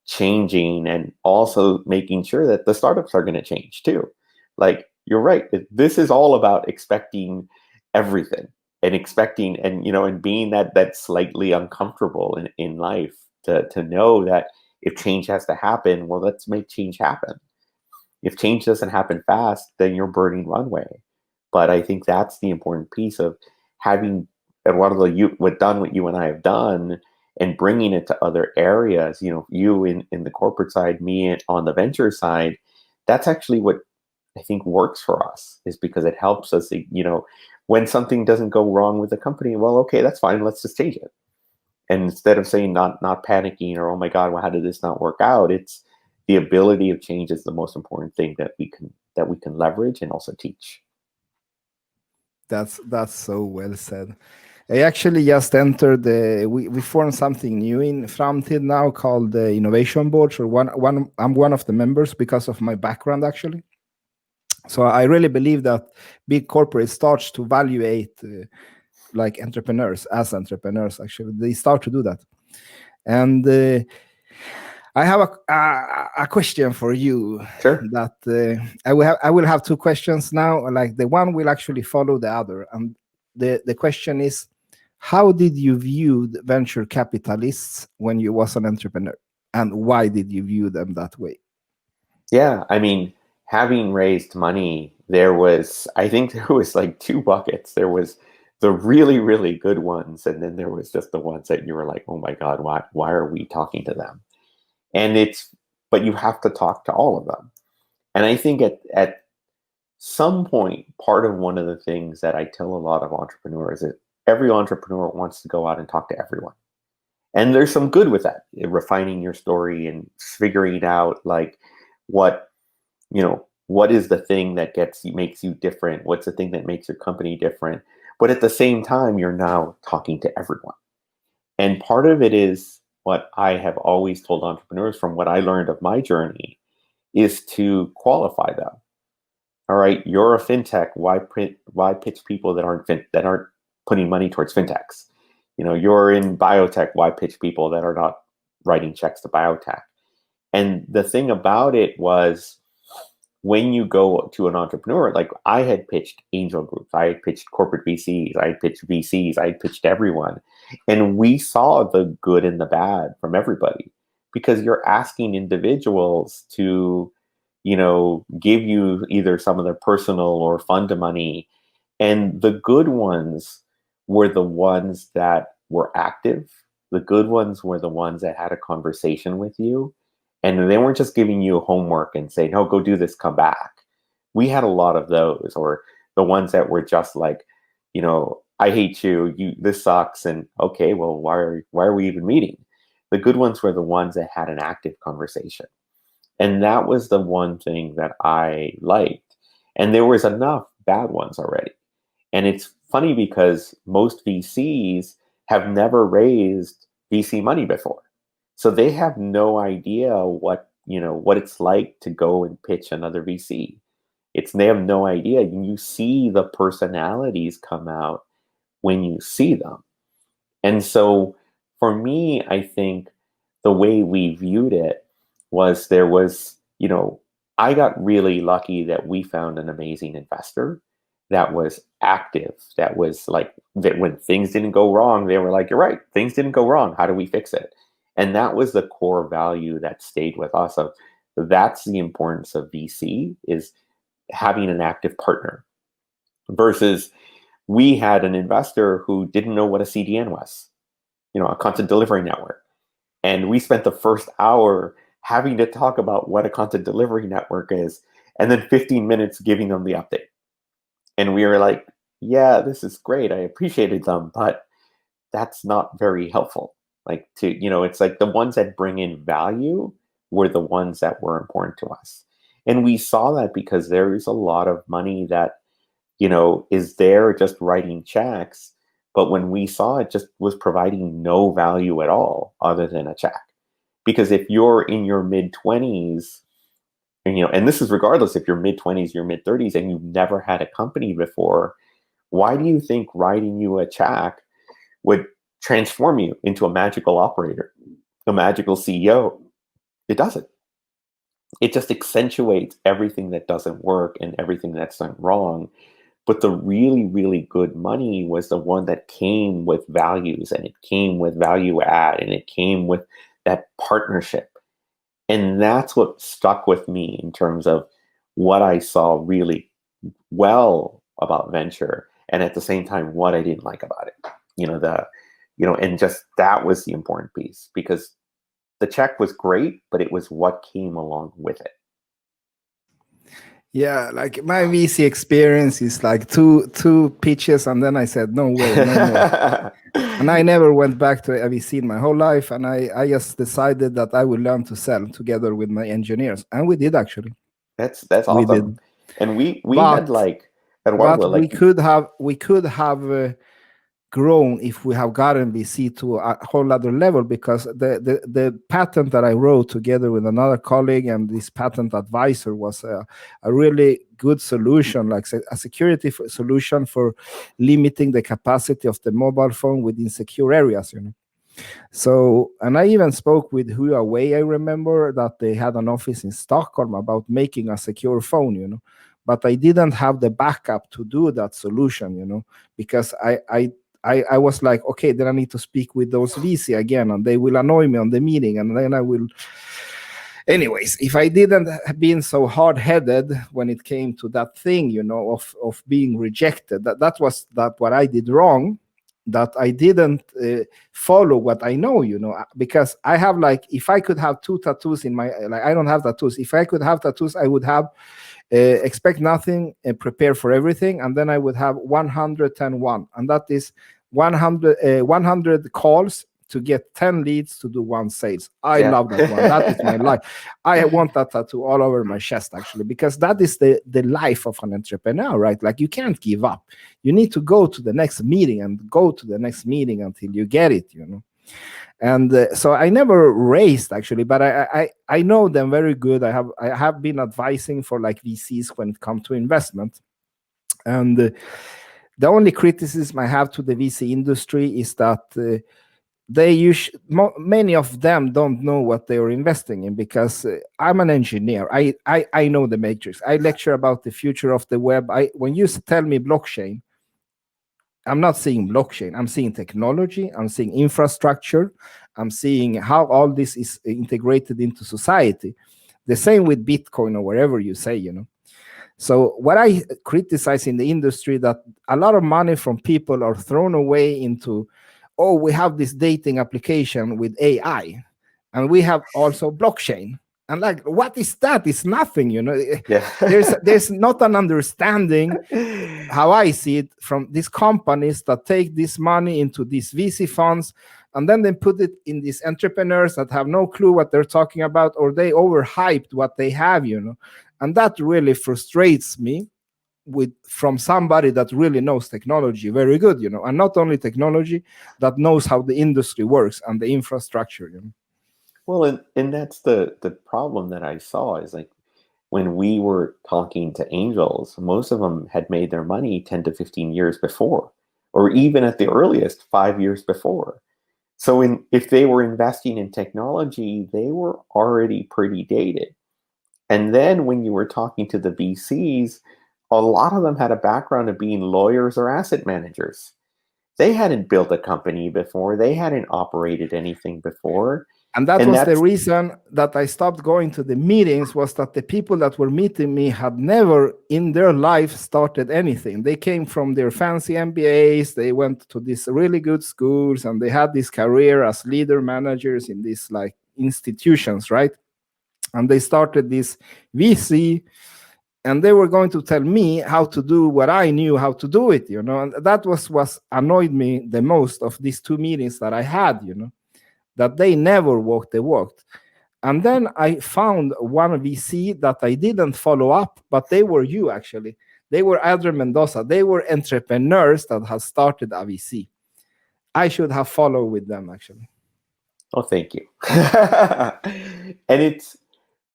changing, and also making sure that the startups are going to change too. Like, you're right. This is all about expecting everything, and expecting, and, and being that slightly uncomfortable in life, to know that if change has to happen, well, let's make change happen. If change doesn't happen fast, then you're burning runway. But I think that's the important piece of having Eduardo, what you and I have done, and bringing it to other areas. You in the corporate side, me on the venture side. That's actually what I think works for us, is because it helps us. When something doesn't go wrong with the company, well, okay, that's fine. Let's just change it. And instead of saying not panicking, or, oh my God, well, how did this not work out? It's the ability of change is the most important thing that we can leverage and also teach. That's so well said. I actually just entered we formed something new in Framtid now called the Innovation Board. So I'm one of the members because of my background, actually. So I really believe that big corporates starts to evaluate like entrepreneurs as entrepreneurs. Actually, they start to do that. And I have a question for you. Sure. That I will have two questions now. Like, the one will actually follow the other, and the question is, how did you view the venture capitalists when you was an entrepreneur, and why did you view them that way? Yeah, I mean, having raised money, I think there was like two buckets. There was the really, really good ones, and then there was just the ones that you were like, oh my God, why are we talking to them? And but you have to talk to all of them. And I think at some point, part of one of the things that I tell a lot of entrepreneurs is every entrepreneur wants to go out and talk to everyone. And there's some good with that, refining your story and figuring out like what, what is the thing that makes you different? What's the thing that makes your company different? But at the same time, you're now talking to everyone. And part of it is what I have always told entrepreneurs from what I learned of my journey is to qualify them. All right, you're a fintech. Why pitch people that aren't putting money towards fintechs? You're in biotech. Why pitch people that are not writing checks to biotech? And the thing about it was, when you go to an entrepreneur, like I had pitched angel groups, I had pitched corporate VCs, I had pitched VCs, I had pitched everyone. And we saw the good and the bad from everybody, because you're asking individuals to, give you either some of their personal or fund money. And the good ones were the ones that were active. The good ones were the ones that had a conversation with you. And they weren't just giving you homework and saying, oh, go do this, come back. We had a lot of those, or the ones that were just like, I hate you, this sucks. And okay, well, why are we even meeting? The good ones were the ones that had an active conversation. And that was the one thing that I liked. And there was enough bad ones already. And it's funny because most VCs have never raised VC money before. So they have no idea what it's like to go and pitch another VC. They have no idea. You see the personalities come out when you see them. And so for me, I think the way we viewed it was I got really lucky that we found an amazing investor that was active, that was like, that when things didn't go wrong, they were like, you're right, things didn't go wrong. How do we fix it? And that was the core value that stayed with us. That's the importance of VC, is having an active partner, versus we had an investor who didn't know what a CDN was, a content delivery network. And we spent the first hour having to talk about what a content delivery network is, and then 15 minutes giving them the update. And we were like, yeah, this is great, I appreciated them, but that's not very helpful. Like, it's like the ones that bring in value were the ones that were important to us. And we saw that because there is a lot of money that, is there just writing checks. But when we saw it, just was providing no value at all other than a check. Because if you're in your mid-20s, and this is regardless if you're mid-20s, your mid-30s, and you've never had a company before, why do you think writing you a check would transform you into a magical operator, a magical CEO? It doesn't. It just accentuates everything that doesn't work and everything that's done wrong. But the really, really good money was the one that came with values, and it came with value add, and it came with that partnership. And that's what stuck with me in terms of what I saw really well about venture, and at the same time, what I didn't like about it. And just that was the important piece, because the check was great, but it was what came along with it. Yeah, like my VC experience is like two pitches, and then I said, no way, no more. And I never went back to a VC in my whole life, and I just decided that I would learn to sell together with my engineers, and we did actually. That's awesome. We did. And we had like Eduardo, but we could have grown if we have gotten VC to a whole other level, because the patent that I wrote together with another colleague and this patent advisor was a really good solution, like a security solution for limiting the capacity of the mobile phone within secure areas. So, and I even spoke with Huawei. I remember that they had an office in Stockholm about making a secure phone, but I didn't have the backup to do that solution, because I was like, okay, then I need to speak with those VC again, and they will annoy me on the meeting, and then I will. Anyways, if I didn't have been so hard-headed when it came to that thing, of being rejected, that was what I did wrong, that I didn't follow what I know, because I have, like, if I could have 2 tattoos in my, like, I don't have tattoos. If I could have tattoos, I would have expect nothing and prepare for everything, and then I would have 110-1, and that is 100 calls to get 10 leads to do 1 sales. I love that one. That is my life. I want that tattoo all over my chest, actually, because that is the life of an entrepreneur, right? Like, you can't give up. You need to go to the next meeting and go to the next meeting until you get it, And so I never raced, actually, but I know them very good. I have been advising for, like, VCs when it comes to investment, and the only criticism I have to the VC industry is that many of them don't know what they are investing in, because I'm an engineer. I know the matrix. I lecture about the future of the web. When you tell me blockchain, I'm not seeing blockchain. I'm seeing technology. I'm seeing infrastructure. I'm seeing how all this is integrated into society. The same with Bitcoin or wherever you say, So what I criticize in the industry, that a lot of money from people are thrown away into, oh, we have this dating application with AI, and we have also blockchain. And, like, what is that? It's nothing, Yeah. There's not an understanding, how I see it, from these companies that take this money into these VC funds, and then they put it in these entrepreneurs that have no clue what they're talking about, or they overhyped what they have, And that really frustrates me, from somebody that really knows technology very good, and not only technology, that knows how the industry works and the infrastructure. Well, and that's the problem that I saw, is, like, when we were talking to angels, most of them had made their money 10 to 15 years before, or even at the earliest 5 years before. So if they were investing in technology, they were already pretty dated. And then when you were talking to the VCs, a lot of them had a background of being lawyers or asset managers. They hadn't built a company before. They hadn't operated anything before. And that was the reason that I stopped going to the meetings, was that the people that were meeting me had never in their life started anything. They came from their fancy MBAs. They went to these really good schools, and they had this career as leader managers in these, like, institutions, right? And they started this VC, and they were going to tell me how to do what I knew how to do it, And that was what annoyed me the most of these 2 meetings that I had, that they never walked the walk. And then I found one VC that I didn't follow up, but they were you, actually. They were Adrian Mendoza. They were entrepreneurs that had started a VC. I should have followed with them, actually. Oh, thank you. And it's,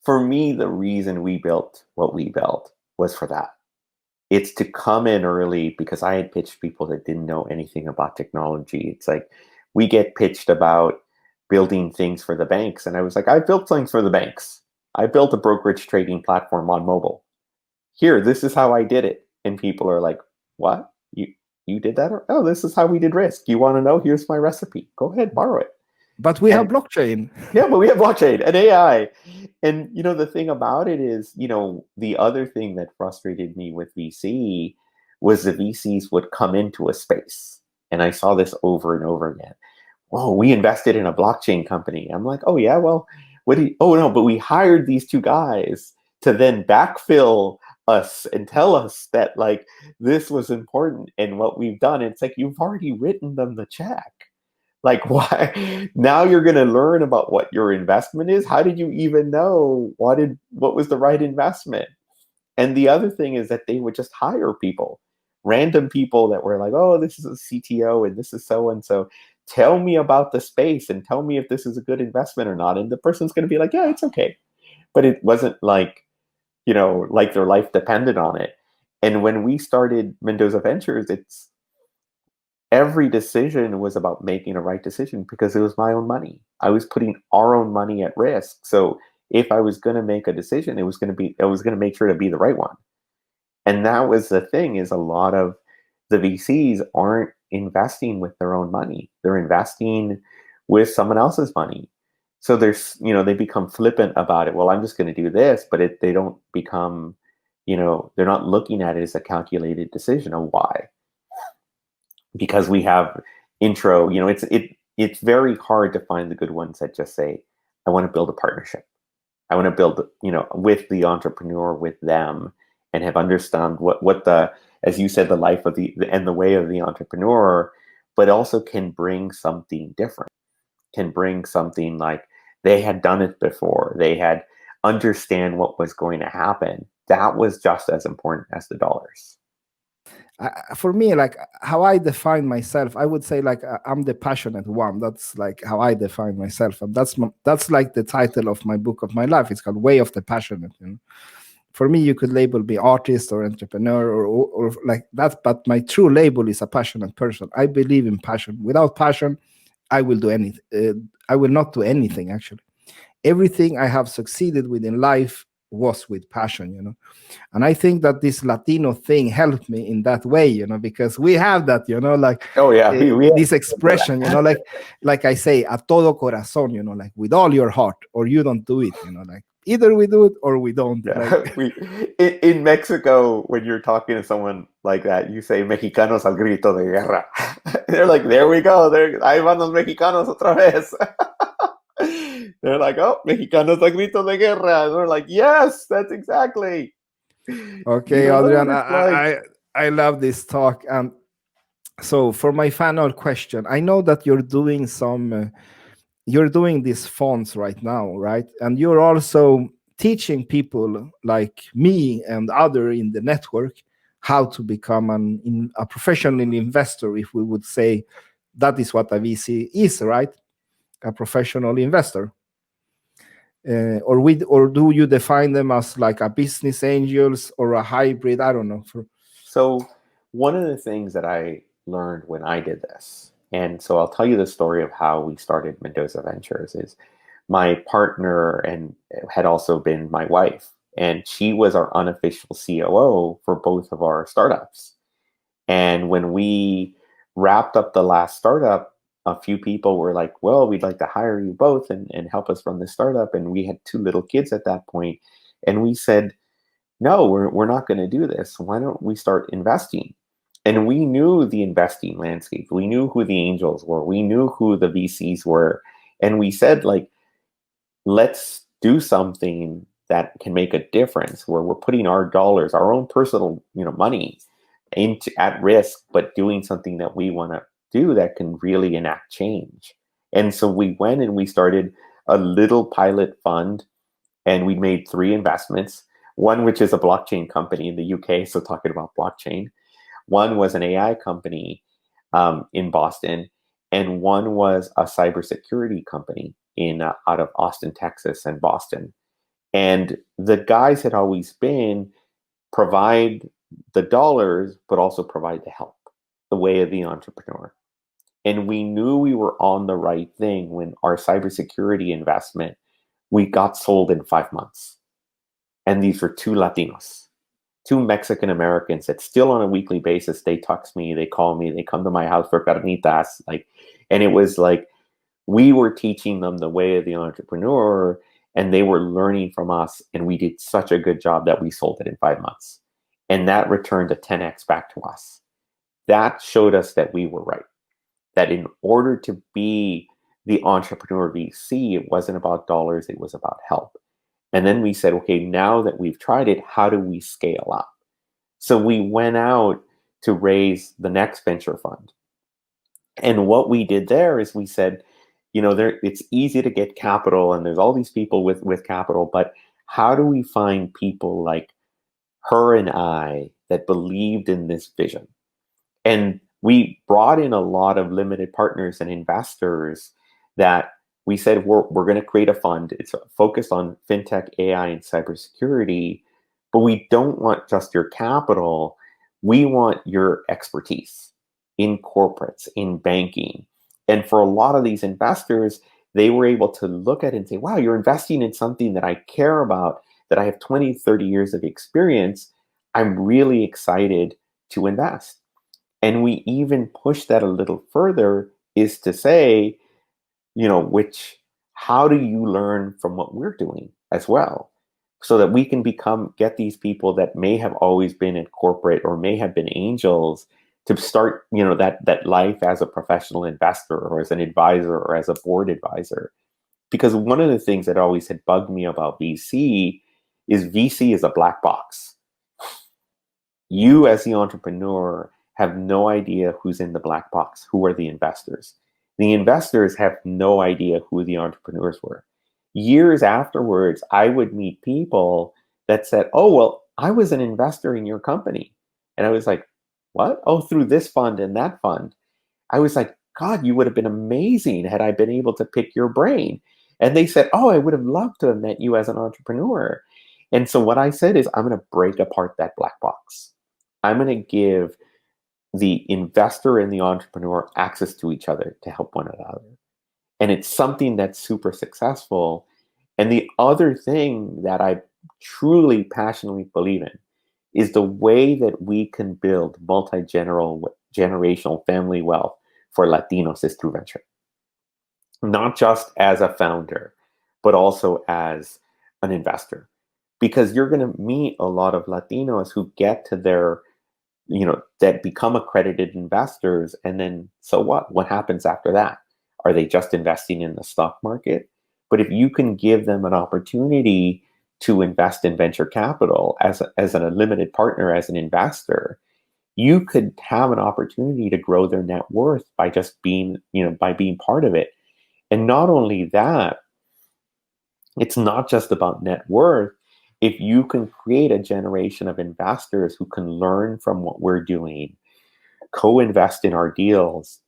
for me, the reason we built what we built was for that. It's to come in early, because I had pitched people that didn't know anything about technology. It's like, we get pitched about building things for the banks, and I was like, I built things for the banks. I built a brokerage trading platform on mobile. Here, this is how I did it. And people are like, what? You did that? Oh, this is how we did risk. You want to know? Here's my recipe. Go ahead, borrow it. But we have blockchain. Yeah, but we have blockchain and AI. And, the thing about it is, the other thing that frustrated me with VC was the VCs would come into a space. And I saw this over and over again. Whoa, we invested in a blockchain company. I'm like, oh, yeah, well, oh, no, but we hired these 2 guys to then backfill us and tell us that, like, this was important and what we've done. It's like, you've already written them the check. Like, why? Now you're going to learn about what your investment is. How did you even know what was the right investment? And the other thing is that they would just hire people, random people that were like, oh, this is a CTO and this is so-and-so. Tell me about the space and tell me if this is a good investment or not. And the person's going to be like, yeah, it's okay. But it wasn't like, like their life depended on it. And when we started Mendoza Ventures, every decision was about making a right decision, because it was my own money. I was putting our own money at risk. So if I was going to make a decision, I was going to make sure to be the right one. And that was the thing, is a lot of the VCs aren't investing with their own money. They're investing with someone else's money. So there's, they become flippant about it. Well, I'm just going to do this, but they don't become, they're not looking at it as a calculated decision of why. Because we have intro, it's very hard to find the good ones that just say, I want to build a partnership. I want to build, with the entrepreneur, with them, and have understand what the, as you said, the life of and the way of the entrepreneur, but also can bring something different, can bring something like they had done it before, they had understand what was going to happen. That was just as important as the dollars. For me, like how I define myself, I would say like I'm the passionate one. That's like how I define myself, and that's like the title of my book of my life. It's called Way of the Passionate. For me, you could label me artist or entrepreneur or like that, but my true label is a passionate person. I believe in passion. Without passion, I will do anything. I will not do anything. Actually, everything I have succeeded with in life was with passion. And I think that this Latino thing helped me in that way, because we have that, like Oh yeah, this expression, like I say, a todo corazón, like with all your heart, or you don't do it, like either we do it or we don't. Yeah. In Mexico, when you're talking to someone like that, you say "Mexicanos al grito de guerra." They're like, "There we go. Ahí van los mexicanos otra vez." They're like, "Oh, Mexicanos al grito de guerra." And they're like, "Yes, that's exactly." Okay, Adrian, I love this talk. And so for my final question, I know that you're doing you're doing these fonts right now, right? And you're also teaching people like me and other in the network how to become a professional investor, if we would say that is what a VC is, right? A professional investor. Or do you define them as like a business angels or a hybrid? I don't know. So one of the things that I learned when I did this, and so I'll tell you the story of how we started Mendoza Ventures, is my partner and had also been my wife, and she was our unofficial COO for both of our startups. And when we wrapped up the last startup, a few people were like, well, we'd like to hire you both and help us run the startup. And we had 2 little kids at that point. And we said, no, we're not going to do this. Why don't we start investing? And we knew the investing landscape. We knew who the angels were. We knew who the VCs were. And we said, like, let's do something that can make a difference, where we're putting our dollars, our own personal, money at risk, but doing something that we want to do that can really enact change. And so we went and we started a little pilot fund, and we made 3 investments. One, which is a blockchain company in the UK, so talking about blockchain. One was an AI company in Boston, and one was a cybersecurity company out of Austin, Texas, and Boston. And the guys had always been provide the dollars, but also provide the help, the way of the entrepreneur. And we knew we were on the right thing when our cybersecurity investment, we got sold in 5 months. And these were 2 Latinos, 2 Mexican Americans that still on a weekly basis, they text me, they call me, they come to my house for carnitas. And it was like, we were teaching them the way of the entrepreneur, and they were learning from us. And we did such a good job that we sold it in 5 months. And that returned a 10x back to us. That showed us that we were right. That in order to be the entrepreneur VC, it wasn't about dollars, it was about help. And then we said, okay, now that we've tried it, how do we scale up? So we went out to raise the next venture fund. And what we did there is we said, it's easy to get capital, and there's all these people with capital, but how do we find people like her and I that believed in this vision? And we brought in a lot of limited partners and investors that we said, we're going to create a fund. It's focused on fintech, AI, and cybersecurity, but we don't want just your capital. We want your expertise in corporates, in banking. And for a lot of these investors, they were able to look at it and say, wow, you're investing in something that I care about, that I have 20, 30 years of experience. I'm really excited to invest. And we even push that a little further is to say, how do you learn from what we're doing as well? So that we can get these people that may have always been in corporate or may have been angels to start, that life as a professional investor or as an advisor or as a board advisor. Because one of the things that always had bugged me about VC is a black box. You as the entrepreneur have no idea who's in the black box, who are the investors. The investors have no idea who the entrepreneurs were. Years afterwards, I would meet people that said, oh, well, I was an investor in your company. And I was like, what? Oh, through this fund and that fund. I was like, God, you would have been amazing had I been able to pick your brain. And they said, oh, I would have loved to have met you as an entrepreneur. And so what I said is, I'm going to break apart that black box. I'm going to give the investor and the entrepreneur access to each other to help one another. And it's something that's super successful. And the other thing that I truly passionately believe in is the way that we can build multi-generational family wealth for Latinos is through venture. Not just as a founder, but also as an investor. Because you're going to meet a lot of Latinos who get to their, that become accredited investors. And then, so what? What happens after that? Are they just investing in the stock market? But if you can give them an opportunity to invest in venture capital as a limited partner, as an investor, you could have an opportunity to grow their net worth by just being, by being part of it. And not only that, it's not just about net worth. If you can create a generation of investors who can learn from what we're doing, co-invest in our deals,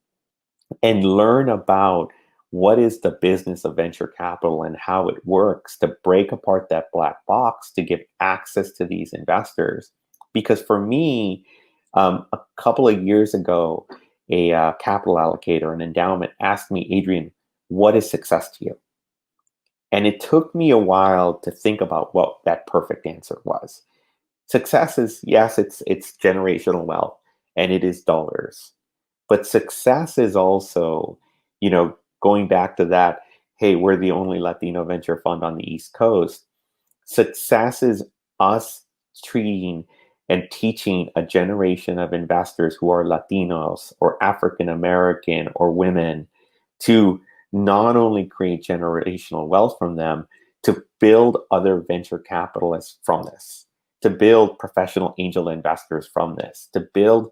and learn about what is the business of venture capital and how it works, to break apart that black box, to give access to these investors. Because for me, a couple of years ago, a capital allocator, an endowment, asked me, Adrian, what is success to you? And it took me a while to think about what that perfect answer was. Success is, yes, it's generational wealth and it is dollars. But success is also, going back to that, hey, we're the only Latino venture fund on the East Coast. Success is us treating and teaching a generation of investors who are Latinos or African American or women to not only create generational wealth from them, to build other venture capitalists from this, to build professional angel investors from this, to build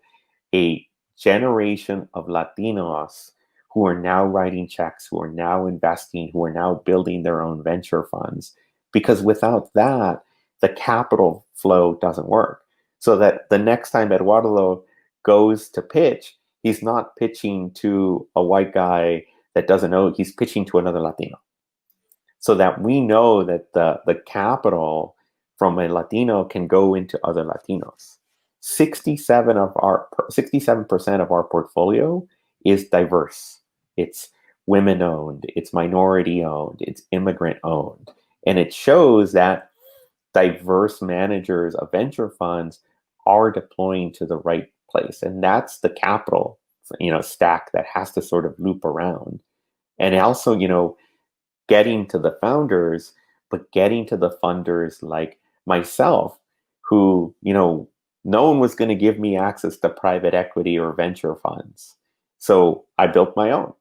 a generation of Latinos who are now writing checks, who are now investing, who are now building their own venture funds. Because without that, the capital flow doesn't work. So that the next time Eduardo goes to pitch, he's not pitching to a white guy that doesn't know, he's pitching to another Latino. So that we know that the capital from a Latino can go into other Latinos. 67% of our portfolio is diverse. It's women owned, it's minority owned, it's immigrant owned. And it shows that diverse managers of venture funds are deploying to the right place. And that's the capital, stack that has to sort of loop around. And also, getting to the founders, but getting to the funders like myself, who, no one was going to give me access to private equity or venture funds. So I built my own.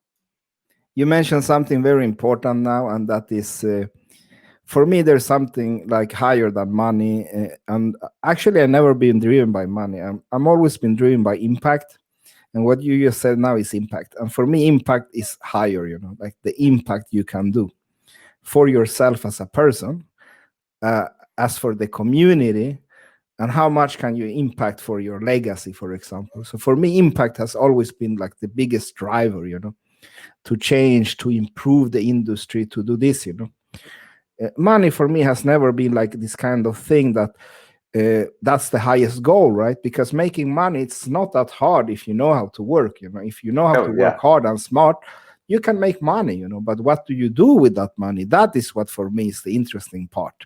You mentioned something very important now, and that is, for me, there's something like higher than money. And actually, I've never been driven by money. I'm always been driven by impact. And what you just said now is impact. And for me, impact is higher, like the impact you can do for yourself as a person, as for the community, and how much can you impact for your legacy, for example. So for me, impact has always been like the biggest driver, to change, to improve the industry, to do this, money for me has never been like this kind of thing that that's the highest goal, right? Because making money, it's not that hard if you know how to work. If you know how to work hard and smart, you can make money. But what do you do with that money? That is what for me is the interesting part.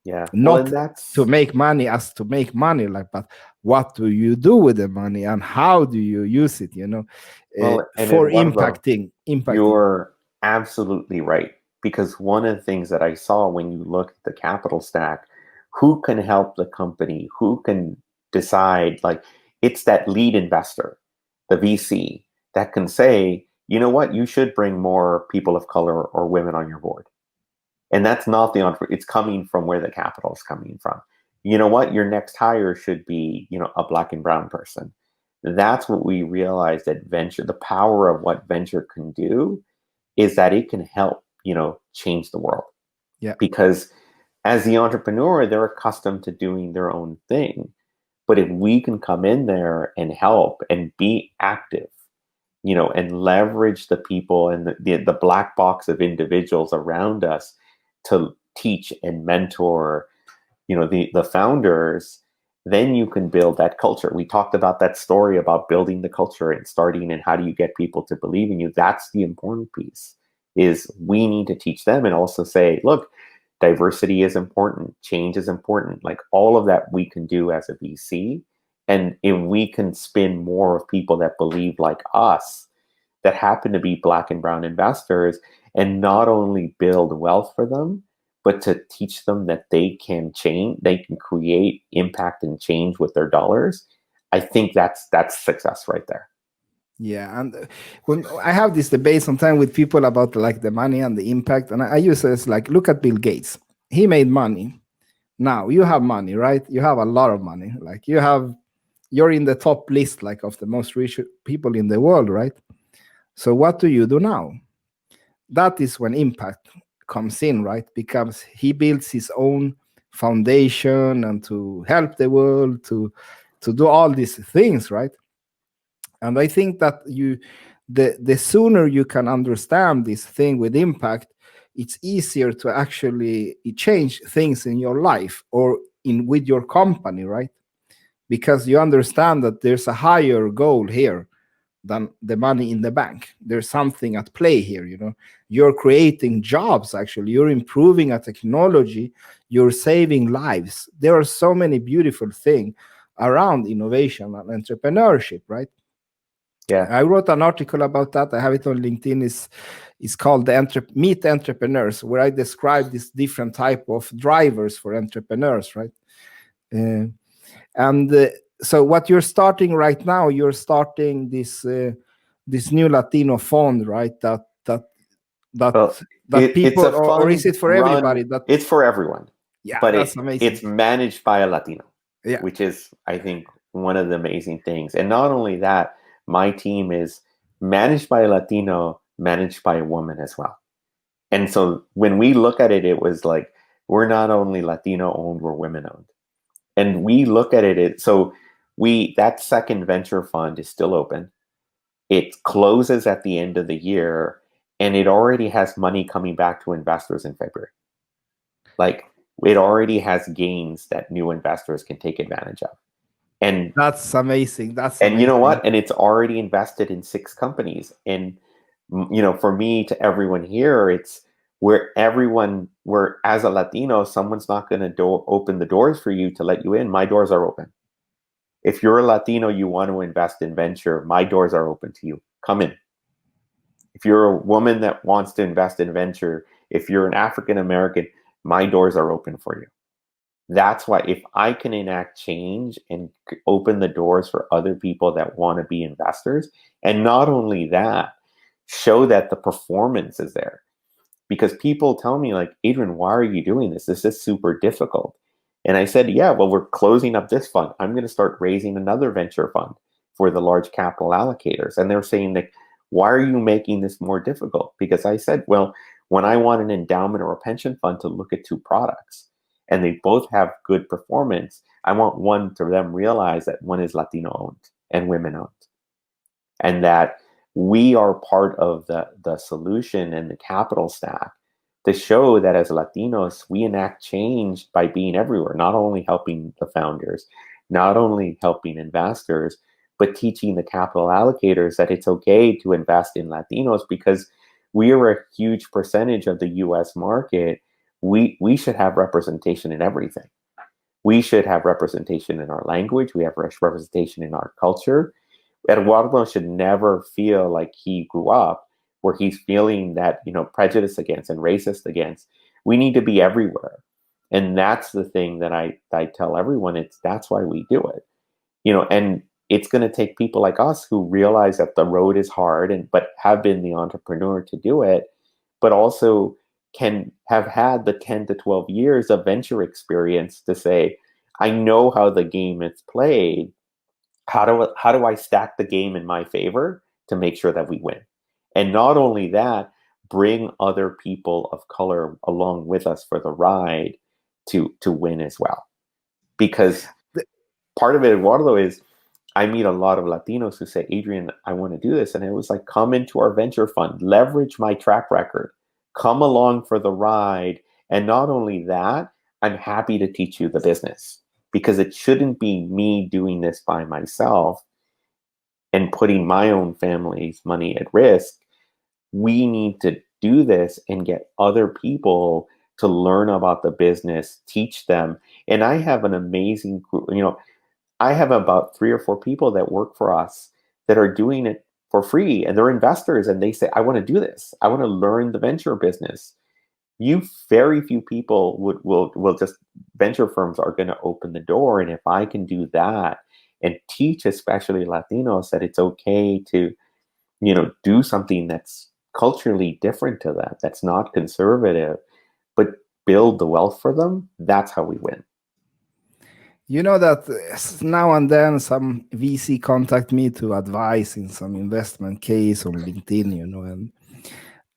Yeah. Well, Not and to that's make money as to make money, like, but what do you do with the money and how do you use it, well, and for Eduardo, impacting. you're absolutely right. Because one of the things that I saw when you look at the capital stack, who can help the company, who can decide, like, it's that lead investor, the VC, that can say, you know what, you should bring more people of color or women on your board. And that's not the entrepreneur. It's coming from where the capital is coming from. You know what? Your next hire should be, a black and brown person. That's what we realized that venture, the power of what venture can do is that it can help, change the world. Yeah. Because as the entrepreneur, they're accustomed to doing their own thing. But if we can come in there and help and be active, and leverage the people and the black box of individuals around us to teach and mentor, the founders, then you can build that culture. We talked about that story about building the culture and starting, and how do you get people to believe in you? That's the important piece, is we need to teach them and also say, look, diversity is important, change is important, like all of that we can do as a VC. And if we can spin more of people that believe like us, that happen to be black and brown investors, and not only build wealth for them, but to teach them that they can change, they can create impact and change with their dollars. I think that's success right there. Yeah, and when I have this debate sometimes with people about like the money and the impact, and I use it as like, look at Bill Gates. He made money. Now you have money, right? You have a lot of money. Like you're in the top list, like of the most rich people in the world, right? So what do you do now? That is when impact comes in, right? Because he builds his own foundation and to help the world to do all these things, right? And I think that the sooner you can understand this thing with impact, it's easier to actually change things in your life or in with your company, right? Because you understand that there's a higher goal here than the money in the bank. There's something at play here, You're creating jobs, actually. You're improving a technology. You're saving lives. There are so many beautiful things around innovation and entrepreneurship, right? Yeah. I wrote an article about that. I have it on LinkedIn. It's called Meet Entrepreneurs, where I describe this different type of drivers for entrepreneurs, right? And so what you're starting right now, you're starting this new Latino fund, right? Well, That it's people, a or is fund it for run. everybody? That It's for everyone, Yeah, but that's amazing. it's managed by a Latino, Yeah, which is, I think, one of the amazing things. And not only that, my team is managed by a Latino, managed by a woman as well. And so when we look at it, it was like, we're not only Latino owned, we're women owned. And we look at it, so that second venture fund is still open. It closes at the end of the year, and it already has money coming back to investors in February. Like, it already has gains that new investors can take advantage of. And that's amazing. That's and amazing. you know what? And it's already invested in 6 companies. And for me, to everyone here, it's where as a Latino, someone's not going to open the doors for you to let you in. My doors are open. If you're a Latino, you want to invest in venture, my doors are open to you. Come in. If you're a woman that wants to invest in venture, if you're an African American, my doors are open for you. That's why, if I can enact change and open the doors for other people that want to be investors, and not only that, show that the performance is there. Because people tell me, like, Adrian, why are you doing this? This is super difficult. And I said, yeah, well, we're closing up this fund. I'm going to start raising another venture fund for the large capital allocators. And they're saying, like, why are you making this more difficult? Because I said, well, when I want an endowment or a pension fund to look at 2 products and they both have good performance, I want one to them realize that one is Latino owned and women owned. And that we are part of the solution and the capital stack to show that as Latinos, we enact change by being everywhere, not only helping the founders, not only helping investors, but teaching the capital allocators that it's okay to invest in Latinos, because we are a huge percentage of the US market we should have representation in everything. We should have representation in our language. We have representation in our culture. Eduardo should never feel like he grew up where he's feeling that, prejudice against and racist against. We need to be everywhere. And that's the thing that I tell everyone. That's why we do it. And it's going to take people like us who realize that the road is hard but have been the entrepreneur to do it, but also can have had the 10 to 12 years of venture experience to say, I know how the game is played. How do I stack the game in my favor to make sure that we win? And not only that, bring other people of color along with us for the ride to win as well. Because part of it, Eduardo, is I meet a lot of Latinos who say, Adrian, I want to do this. And it was like, come into our venture fund, leverage my track record, come along for the ride. And not only that, I'm happy to teach you the business, because it shouldn't be me doing this by myself and putting my own family's money at risk. We need to do this and get other people to learn about the business, teach them. And I have an amazing group. I have about 3 or 4 people that work for us that are doing it for free, and they're investors, and they say, I want to do this. I want to learn the venture business. Very few people will just, venture firms are going to open the door. And if I can do that and teach, especially Latinos, that it's okay to, do something that's culturally different to them, that's not conservative, but build the wealth for them, that's how we win. You know that now and then some VC contact me to advise in some investment case on LinkedIn,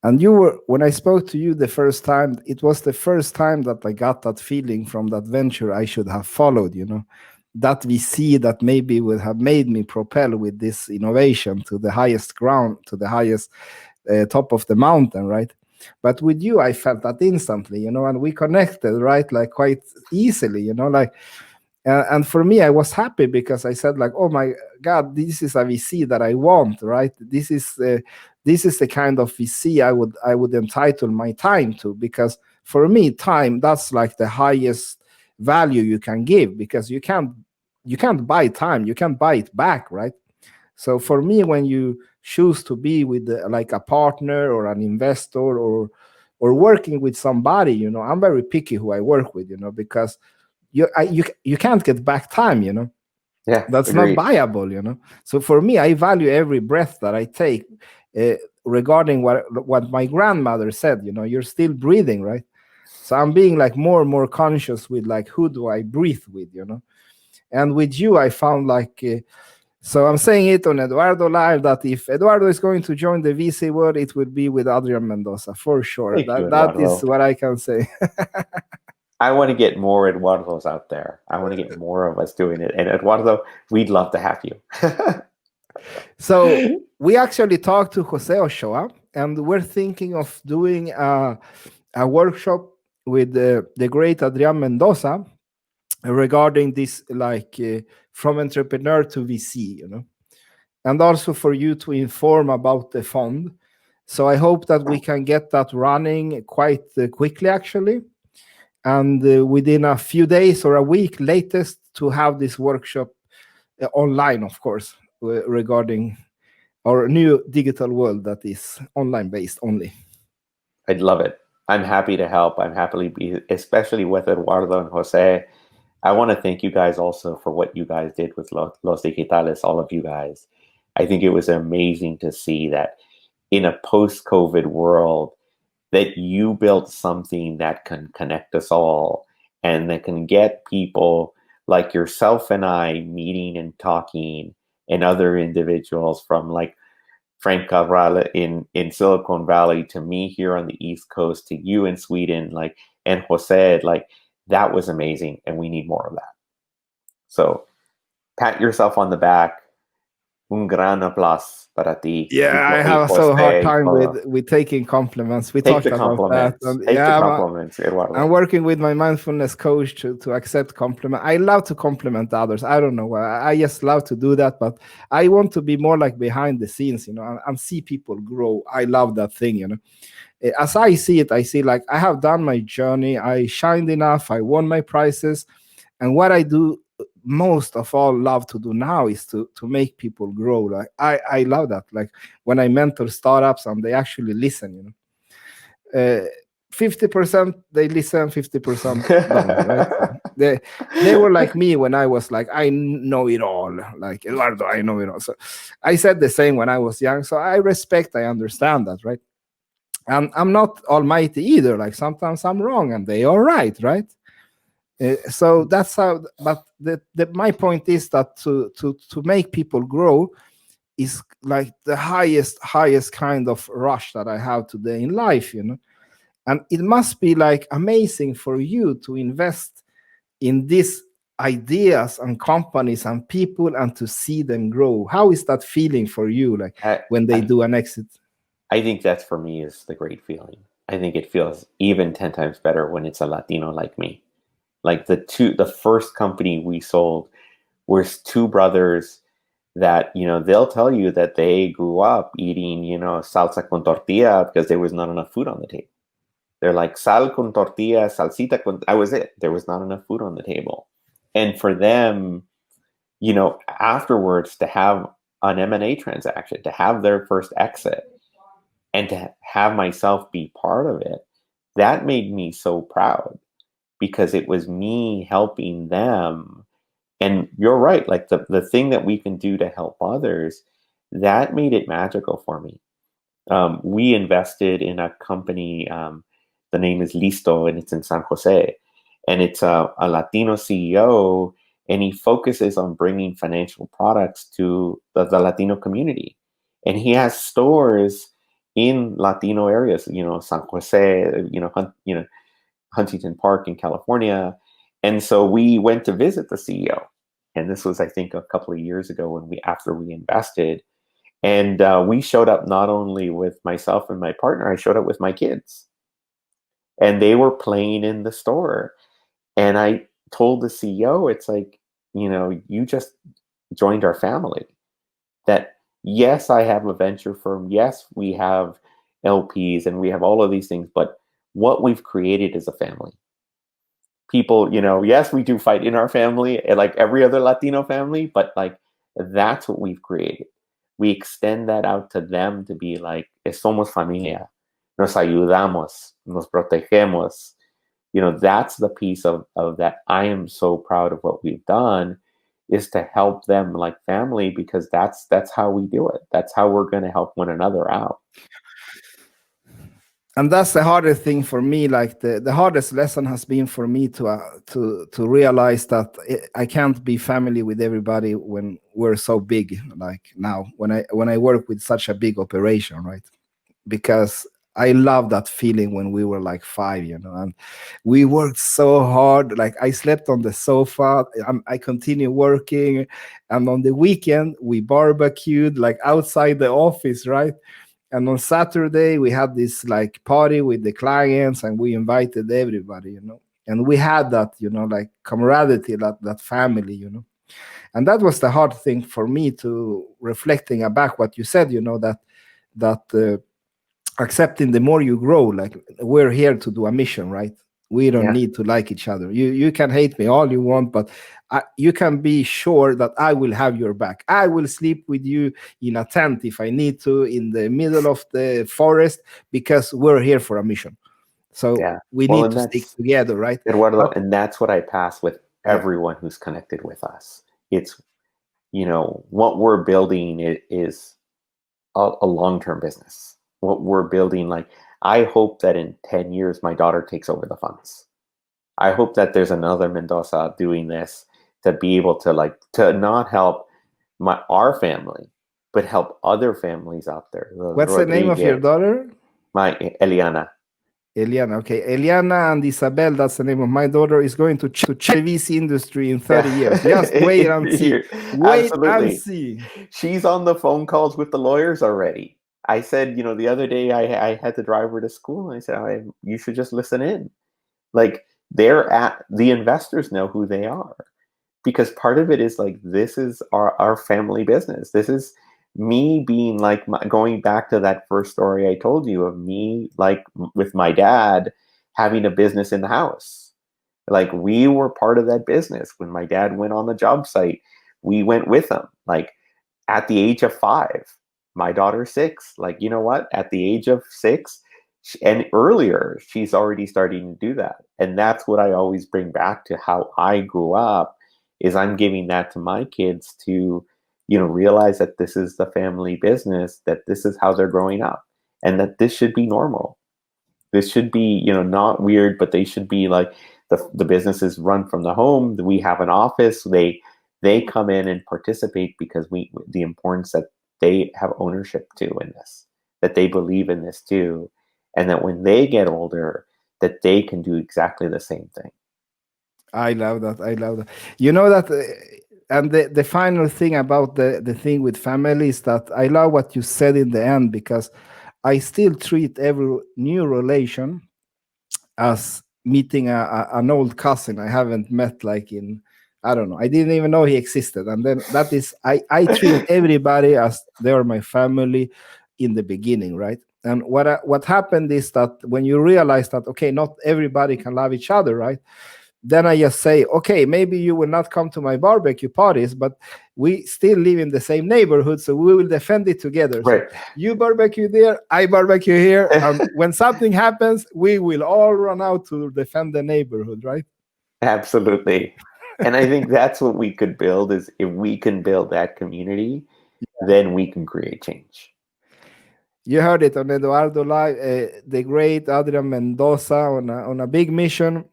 and you were, when I spoke to you the first time, it was the first time that I got that feeling from that venture I should have followed, that VC that maybe would have made me propel with this innovation to the highest ground, to the highest top of the mountain, right? But with you, I felt that instantly, and we connected, right? Like quite easily, and for me, I was happy because I said, like, oh my God, this is a VC that I want, right? This is the kind of VC I would entitle my time to, because for me, time, that's like the highest value you can give, because you can't buy time, you can't buy it back, right? So for me, when you choose to be with like a partner or an investor or working with somebody, I'm very picky who I work with, because you can't get back time, Yeah, that's agreed. not viable, so for me, I value every breath that I take, regarding what my grandmother said, you're still breathing, right? So I'm being like more and more conscious with like, who do I breathe with, and with you I found like, so I'm saying it on Eduardo Live that if Eduardo is going to join the VC world, it would be with Adrian Mendoza for sure. Thank you, That is Eduardo. what I can say. I want to get more Eduardos out there. I want to get more of us doing it. And Eduardo, we'd love to have you. So we actually talked to Jose Ochoa, and we're thinking of doing a workshop with the great Adrian Mendoza regarding this, like from entrepreneur to VC, and also for you to inform about the fund. So I hope that we can get that running quite quickly, actually, and within a few days or a week latest, to have this workshop online, of course, regarding our new digital world that is online based only. I'd love it. I'm happy to help. I'm happily be, especially with Eduardo and Jose. I want to thank you guys also for what you guys did with Los Digitales, all of you guys. I think it was amazing to see that in a post-COVID world, that you built something that can connect us all and that can get people like yourself and I meeting and talking, and other individuals from like Frank Cabral in Silicon Valley to me here on the East Coast to you in Sweden, like, and Jose, like, that was amazing. And we need more of that. So pat yourself on the back. Un gran aplauso para ti. Yeah, I have so hard time with taking compliments. We Take talked the about that. compliments. And Take the yeah, compliments, I'm Eduardo. working with my mindfulness coach to accept compliment. I love to compliment others. I don't know. I just love to do that, but I want to be more like behind the scenes, and see people grow. I love that thing. As I see it, I see like I have done my journey. I shined enough. I won my prizes, and what I do most of all love to do now is to make people grow. Like I love that. Like when I mentor startups and they actually listen. 50% they listen, 50% don't, right? So they were like me when I was like, I know it all, like Eduardo, I know it all. So I said the same when I was young. So I understand that, right? And I'm not almighty either. Like sometimes I'm wrong and they are right? So that's how. But my point is that to make people grow is like the highest kind of rush that I have today in life. And it must be like amazing for you to invest in these ideas and companies and people and to see them grow. How is that feeling for you, like when they do an exit? I think that's, for me, is the great feeling. I think it feels even 10 times better when it's a Latino like me. Like the first company we sold was two brothers that, they'll tell you that they grew up eating, salsa con tortilla because there was not enough food on the table. They're like, sal con tortilla, salsita con, that was it. There was not enough food on the table. And for them, afterwards, to have an M&A transaction, to have their first exit, and to have myself be part of it, that made me so proud, because it was me helping them. And you're right, like the thing that we can do to help others, that made it magical for me. We invested in a company, the name is Listo, and it's in San Jose. And it's a Latino CEO, and he focuses on bringing financial products to the Latino community. And he has stores in Latino areas, San Jose, Huntington Park in California. And so we went to visit the CEO. And this was, I think, a couple of years ago after we invested. And we showed up not only with myself and my partner, I showed up with my kids. And they were playing in the store. And I told the CEO, it's like, you just joined our family. That, yes, I have a venture firm. Yes, we have LPs and we have all of these things. But what we've created is a family. People, yes, we do fight in our family, like every other Latino family, but like that's what we've created. We extend that out to them to be like, somos familia, nos ayudamos, nos protegemos. That's the piece of that. I am so proud of what we've done, is to help them like family, because that's how we do it. That's how we're going to help one another out. And that's the hardest thing for me. Like the hardest lesson has been for me to realize that I can't be family with everybody when we're so big. Like now, when I work with such a big operation, right? Because I love that feeling when we were like 5, and we worked so hard. Like I slept on the sofa, I continue working, and on the weekend we barbecued like outside the office, right? And on Saturday we had this like party with the clients, and we invited everybody. And we had that, like camaraderie, that family. And that was the hard thing for me, to reflecting back what you said, that accepting the more you grow, like we're here to do a mission, right? We don't need to like each other. You can hate me all you want, but you can be sure that I will have your back. I will sleep with you in a tent if I need to, in the middle of the forest, because we're here for a mission. So we need to stick together, right? Eduardo, and that's what I pass with everyone who's connected with us. It's, what we're building is a long-term business. What we're building, like, I hope that in 10 years my daughter takes over the funds. I hope that there's another Mendoza doing this, to be able to to not help our family, but help other families out there. What's the name of your daughter? My Eliana. Eliana, okay. Eliana and Isabel, that's the name of my daughter, is going to TV industry in 30 years. Just wait and see. Wait and Absolutely. see. She's on the phone calls with the lawyers already. I said, the other day I had to drive her to school. And I said, you should just listen in. Like, the investors know who they are, because part of it is like, this is our family business. This is me being like, going back to that first story I told you of me, like with my dad having a business in the house. Like, we were part of that business. When my dad went on the job site, we went with him. Like, at the age of 5, my daughter's 6. Like, you know what? At the age of 6 and earlier, she's already starting to do that. And that's what I always bring back to how I grew up, is I'm giving that to my kids to, realize that this is the family business, that this is how they're growing up, and that this should be normal. This should be, not weird, but they should be like, the business is run from the home. We have an office. They come in and participate because the importance that they have ownership to in this, that they believe in this too, and that when they get older, that they can do exactly the same thing. I love that. I love that. You know that, and the final thing about the thing with family is that I love what you said in the end, because I still treat every new relation as meeting an old cousin I haven't met, like in, I don't know, I didn't even know he existed. And then that is, I treat everybody as they are my family in the beginning, right? And what happened is that when you realize that, okay, not everybody can love each other, right? Then I just say, okay, maybe you will not come to my barbecue parties, but we still live in the same neighborhood, so we will defend it together. Right. So you barbecue there, I barbecue here, and when something happens, we will all run out to defend the neighborhood, right? Absolutely. And I think that's what we could build, is if we can build that community, then we can create change. You heard it on Eduardo Live, the great Adrian Mendoza on a big mission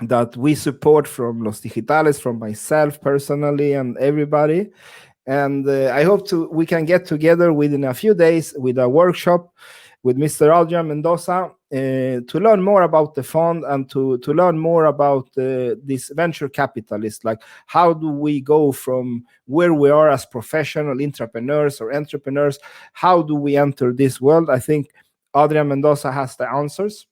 that we support from Los Digitales, from myself personally and everybody. And I hope we can get together within a few days with a workshop with Mr. Adrian Mendoza to learn more about the fund and to learn more about this venture capitalist. Like, how do we go from where we are as professional entrepreneurs, how do we enter this world? I think Adrian Mendoza has the answers.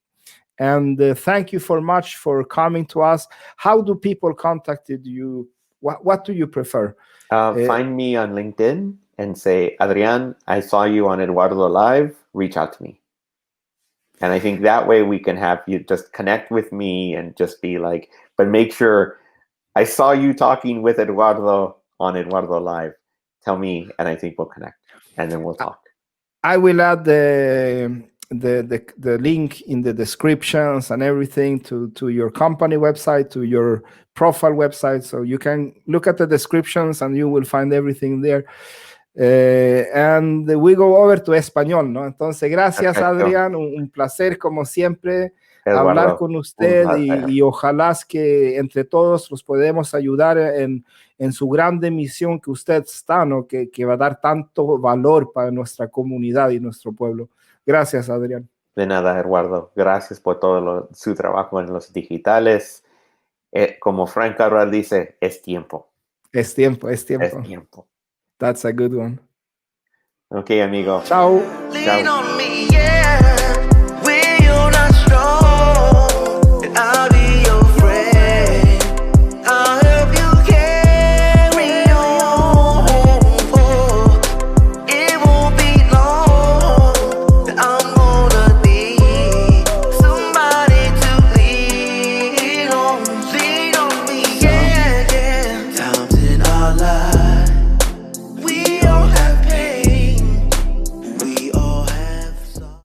And thank you for much for coming to us. How do people contacted you? What do you prefer? Find me on LinkedIn and say, Adrian, I saw you on Eduardo Live. Reach out to me. And I think that way we can have you just connect with me and just be like, but make sure I saw you talking with Eduardo on Eduardo Live. Tell me, and I think we'll connect, and then we'll talk. I will add the link in the descriptions and everything to your company website, to your profile website, so you can look at the descriptions and you will find everything there. And we go over to español, ¿no? Entonces, gracias, Perfecto. Adrián, un placer como siempre Eduardo, hablar con usted y ojalá que entre todos los podemos ayudar en su grande misión que usted está, ¿no? Que va a dar tanto valor para nuestra comunidad y nuestro pueblo. Gracias, Adrián. De nada, Eduardo. Gracias por todo su trabajo en los digitales. Como Frank Cabral dice, es tiempo. Es tiempo, es tiempo. Es tiempo. That's a good one. Okay, amigo. Ciao. Lean on me, yeah.